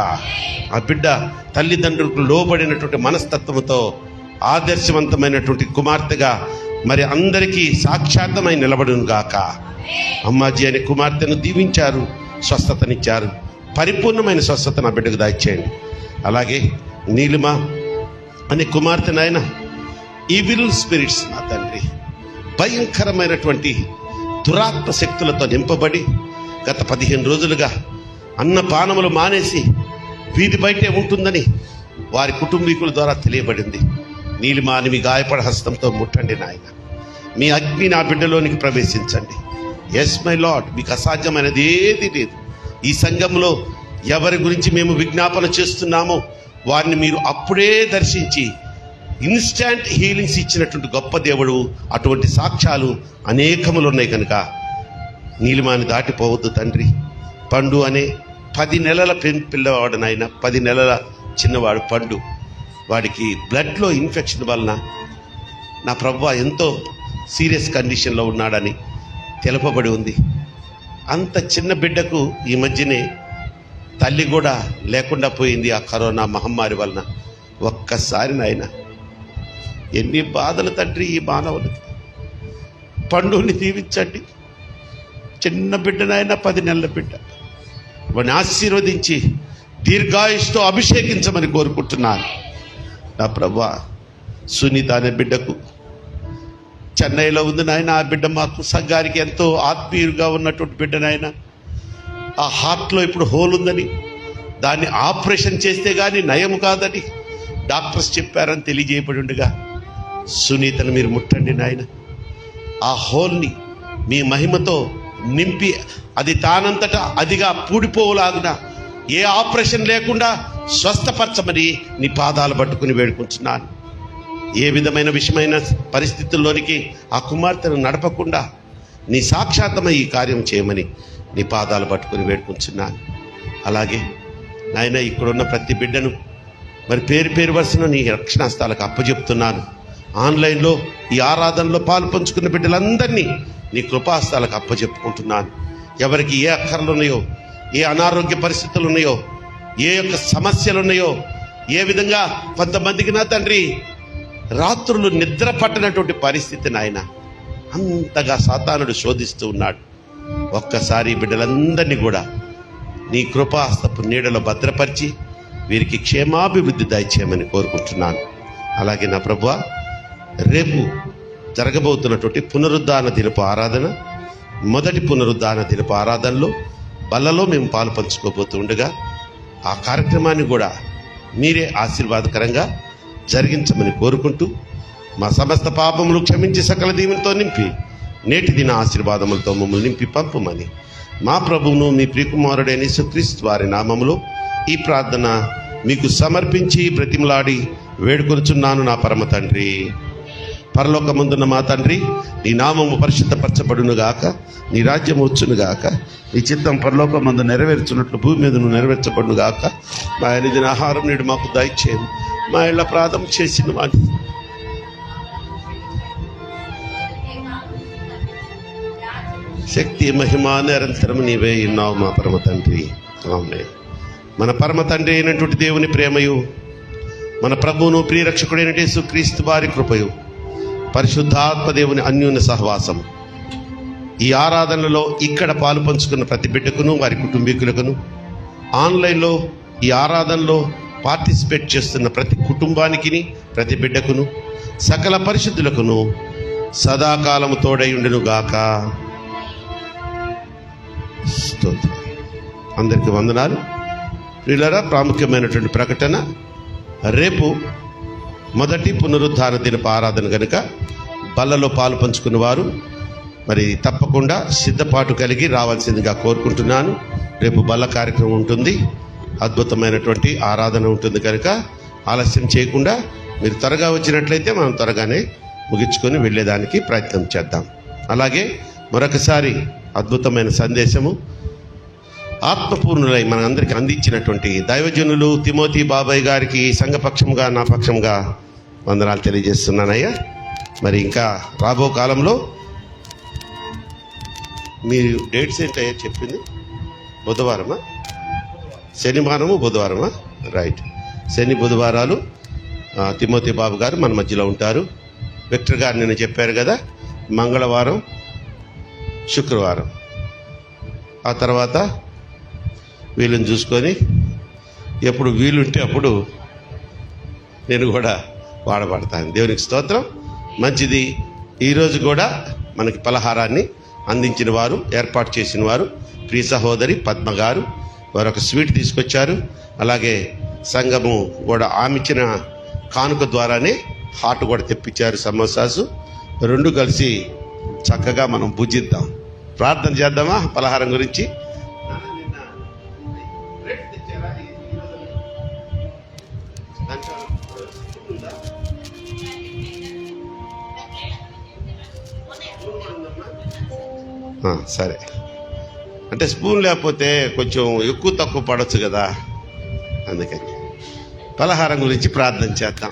ఆ బిడ్డ తల్లిదండ్రులకు లోబడినటువంటి మనస్తత్వంతో ఆదర్శవంతమైనటువంటి కుమార్తెగా మరి అందరికీ సాక్షాత్మై నిలబడును గాక. అమ్మాజీ అనే కుమార్తెను దీవించారు, స్వస్థతనిచ్చారు. పరిపూర్ణమైన స్వస్థత నా బిడ్డకు దాయిచేయండి. అలాగే నీలిమ అనే కుమార్తె నాయన, ఈవిల్ స్పిరిట్స్ నా తండ్రి భయంకరమైనటువంటి దురాత్మ శక్తులతో నింపబడి గత 15 రోజులుగా అన్నపానములు మానేసి వీధి బయటే ఉంటుందని వారి కుటుంబీకుల ద్వారా తెలియబడింది. నీలిమాని మీ గాయపడ హస్తంతో ముట్టండి నాయన. మీ అగ్ని నా బిడ్డలోనికి ప్రవేశించండి. ఎస్ మై లార్డ్, మీకు అసాధ్యమైనది ఏది లేదు. ఈ సంఘంలో ఎవరి గురించి మేము విజ్ఞాపన చేస్తున్నామో వారిని మీరు అప్పుడే దర్శించి ఇన్స్టాంట్ హీలింగ్స్ ఇచ్చినటువంటి గొప్ప దేవుడు. అటువంటి సాక్ష్యాలు అనేకములు ఉన్నాయి కనుక నీలిమాని దాటిపోవద్దు తండ్రి. పండు అనే 10 నెలల పిల్లవాడు నాయన, 10 నెలల చిన్నవాడు పండు. వాడికి బ్లడ్లో ఇన్ఫెక్షన్ వలన నా ప్రభువా ఎంతో సీరియస్ కండిషన్లో ఉన్నాడని తెలపబడి ఉంది. అంత చిన్న బిడ్డకు ఈ మధ్యనే తల్లి కూడా లేకుండా పోయింది ఆ కరోనా మహమ్మారి వలన. ఒక్కసారి నాయన ఎన్ని బాధలు తండ్రి ఈ మానవులకి. పండుని దీవించండి. చిన్న బిడ్డనైనా 10 నెలల బిడ్డ, వాడిని ఆశీర్వదించి దీర్ఘాయుష్తో అభిషేకించమని కోరుకుంటున్నాను నా ప్రభువా. సునీత అనే బిడ్డకు చెన్నైలో ఉంది నాయన. ఆ బిడ్డ మాకు సంఘానికి ఎంతో ఆత్మీయుగా ఉన్నటువంటి బిడ్డనైనా, ఆ హార్ట్లో ఇప్పుడు హోల్ ఉందని, దాన్ని ఆపరేషన్ చేస్తే కానీ నయం కాదని డాక్టర్స్ చెప్పారని తెలియజేయబడి ఉండగా సునీతను మీరు ముట్టండి నాయన. ఆ హోల్ని మీ మహిమతో నింపి అది తానంతటా అదిగా పూడిపోవులాగున ఏ ఆపరేషన్ లేకుండా స్వస్థపరచమని నీ పాదాలు పట్టుకుని వేడుకుంటున్నాను. ఏ విధమైన విషమైన పరిస్థితుల్లోనికి ఆ కుమార్తెను నడపకుండా నీ సాక్షాత్మై ఈ కార్యం చేయమని నీ పాదాలు పట్టుకుని వేడుకుంటున్నాను. అలాగే నాయన, ఇక్కడున్న ప్రతి బిడ్డను మరి పేరు వరుసను నీ రక్షణాస్థాలకు అప్పచెప్తున్నాను. ఆన్లైన్లో ఈ ఆరాధనలో పాలు పంచుకున్న బిడ్డలందరినీ నీ కృపాస్థాలకు అప్పచెప్పుకుంటున్నాను. ఎవరికి ఏ అక్కర్లు ఉన్నాయో, ఏ అనారోగ్య పరిస్థితులు ఉన్నాయో, ఏ యొక్క సమస్యలు ఉన్నాయో, ఏ విధంగా కొంతమందికి నా తండ్రి రాత్రులు నిద్ర పట్టనటువంటి పరిస్థితి నాయన, అంతగా సాతానుడు శోధిస్తూ ఉన్నాడు. ఒక్కసారి బిడ్డలందరినీ కూడా నీ కృపాస్తపు నీడలో భద్రపరిచి వీరికి క్షేమాభివృద్ధి దయచేయమని కోరుకుంటున్నాను. అలాగే నా ప్రభువా, రేపు జరగబోతున్నటువంటి పునరుద్ధాన దినపు ఆరాధన, మొదటి పునరుద్ధాన దినపు ఆరాధనలో బల్లలో మేము పాలు పంచుకోబోతూ ఉండగా ఆ కార్యక్రమాన్ని కూడా మీరే ఆశీర్వాదకరంగా జరిగించమని కోరుకుంటూ మా సమస్త పాపములు క్షమించి సకల దీవులతో నింపి నేటి దిన ఆశీర్వాదములతో మమ్మల్ని నింపి పంపుమని మా ప్రభువును మీ ప్రియకుమారుడైన యేసుక్రీస్తు వారి నామములో ఈ ప్రార్థన మీకు సమర్పించి బ్రతిమలాడి వేడుకొనుచున్నాను నా పరమ తండ్రి. పరలోకమందున్న మా తండ్రి, నీ నామము పరిశుద్ధపరచబడునుగాక, నీ రాజ్యం వచ్చునుగాక, నీ చిత్తం పరలోకమందు నెరవేర్చున్నట్లు భూమి మీద నెరవేర్చబడునుగాక. మా ఆయన ఆహారం నేడు మాకు దయచేయము. మా ఇళ్ళ ప్రార్థన చేసిన వాడిని శక్తి మహిమ నిరంతరం నీవే ఉన్నావు మా పరమ తండ్రి. ఆమేన్. మన పరమ తండ్రి అయినటువంటి దేవుని ప్రేమయు, మన ప్రభువును ప్రియరక్షకుడైన యేసుక్రీస్తు వారి కృపయు, పరిశుద్ధాత్మ దేవుని అన్యోన్య సహవాసం ఈ ఆరాధనలో ఇక్కడ పాలు పంచుకున్న ప్రతి బిడ్డకును వారి కుటుంబీకులకును, ఆన్లైన్లో ఈ ఆరాధనలో పార్టిసిపేట్ చేస్తున్న ప్రతి కుటుంబానికి, ప్రతి బిడ్డకును, సకల పరిశుద్ధులకును సదాకాలము తోడై ఉండును గాక. స్తోత్రం. అందరికీ వందనాలు. ప్రియులారా, ప్రాముఖ్యమైనటువంటి ప్రకటన, రేపు మొదటి పునరుద్ధాన దినపు ఆరాధన కనుక బల్లలో పాలు పంచుకున్న వారు మరి తప్పకుండా సిద్ధపాటు కలిగి రావాల్సిందిగా కోరుకుంటున్నాను. రేపు బల్ల కార్యక్రమం ఉంటుంది, అద్భుతమైనటువంటి ఆరాధన ఉంటుంది కనుక ఆలస్యం చేయకుండా మీరు త్వరగా వచ్చినట్లయితే మనం త్వరగానే ముగించుకొని వెళ్ళేదానికి ప్రయత్నం చేద్దాం. అలాగే మరొకసారి అద్భుతమైన సందేశము ఆత్మపూర్ణులై మనందరికీ అందించినటువంటి దైవజనులు తిమోతి బాబాయ్ గారికి సంఘపక్షంగా నా పక్షంగా వందనాలు తెలియజేస్తున్నానయ్యా. మరి ఇంకా రాబో కాలంలో మీరు డేట్స్ ఏంటయ్యా చెప్పింది? బుధవారమా, శనివారము, బుధవారమా? రైట్. శని బుధవారాలు తిమోతి బాబు గారు మన మధ్యలో ఉంటారు. విక్టర్ గారు నిన్న చెప్పారు కదా, మంగళవారం, శుక్రవారం. ఆ తర్వాత వీళ్ళని చూసుకొని ఎప్పుడు వీలుంటే అప్పుడు నేను కూడా వాడబడతాను. దేవునికి స్తోత్రం. మంచిది. ఈరోజు కూడా మనకి పలహారాన్ని అందించిన వారు, ఏర్పాటు చేసిన వారు ప్రియ సహోదరి పద్మ గారు. వారు ఒక స్వీట్ తీసుకొచ్చారు. అలాగే సంఘము కూడా ఆమె ఇచ్చిన కానుక ద్వారానే హాట్ కూడా తెప్పించారు, సమోసాసు. రెండు కలిసి చక్కగా మనం భుజిద్దాం. ప్రార్థన చేద్దామా పలహారం గురించి? సరే. అంటే స్పూన్ లేకపోతే కొంచెం ఎక్కువ తక్కువ పడవచ్చు కదా, అందుకని పలహారం గురించి ప్రార్థన చేద్దాం.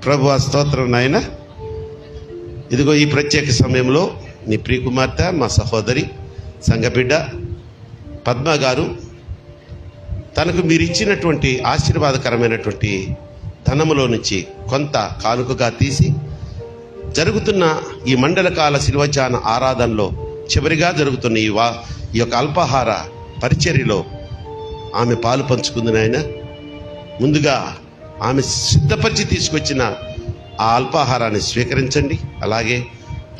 ప్రభువా స్తోత్రం నాయన. ఇదిగో ఈ ప్రత్యేక సమయంలో నీ ప్రియకుమార్తె, మా సహోదరి సంఘబిడ్డ పద్మ గారు తనకు మీరు ఇచ్చినటువంటి ఆశీర్వాదకరమైనటువంటి ధనములో నుంచి కొంత కానుకగా తీసి జరుగుతున్న ఈ మండలకాల శిల్వచాన ఆరాధనలో చివరిగా జరుగుతున్న ఈ యొక్క అల్పాహార పరిచర్యలో ఆమె పాలు పంచుకుంది నాయన. ముందుగా ఆమె సిద్ధపరిచి తీసుకొచ్చిన ఆ అల్పాహారాన్ని స్వీకరించండి. అలాగే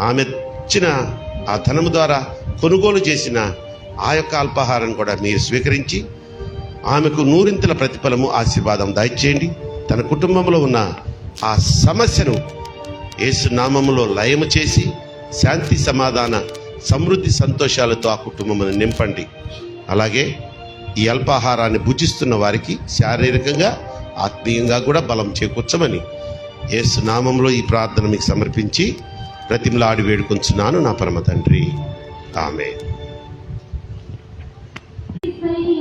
ఆమె ఇచ్చిన ఆ ధనము ద్వారా కొనుగోలు చేసిన ఆ యొక్క అల్పాహారాన్ని కూడా మీరు స్వీకరించి ఆమెకు నూరింతల ప్రతిఫలము, ఆశీర్వాదం దయచేయండి. తన కుటుంబంలో ఉన్న ఆ సమస్యను యేసు నామములో లయము చేసి శాంతి, సమాధాన, సమృద్ధి, సంతోషాలతో ఆ కుటుంబమును నింపండి. అలాగే ఈ అల్పాహారాన్ని భుజిస్తున్న వారికి శారీరకంగా, ఆత్మీయంగా కూడా బలం చేకూర్చమని యేసు నామములో ఈ ప్రార్థన మీకు సమర్పించి ప్రతిమలాడి వేడుకొంచున్నాను నా పరమ తండ్రి. ఆమేన్.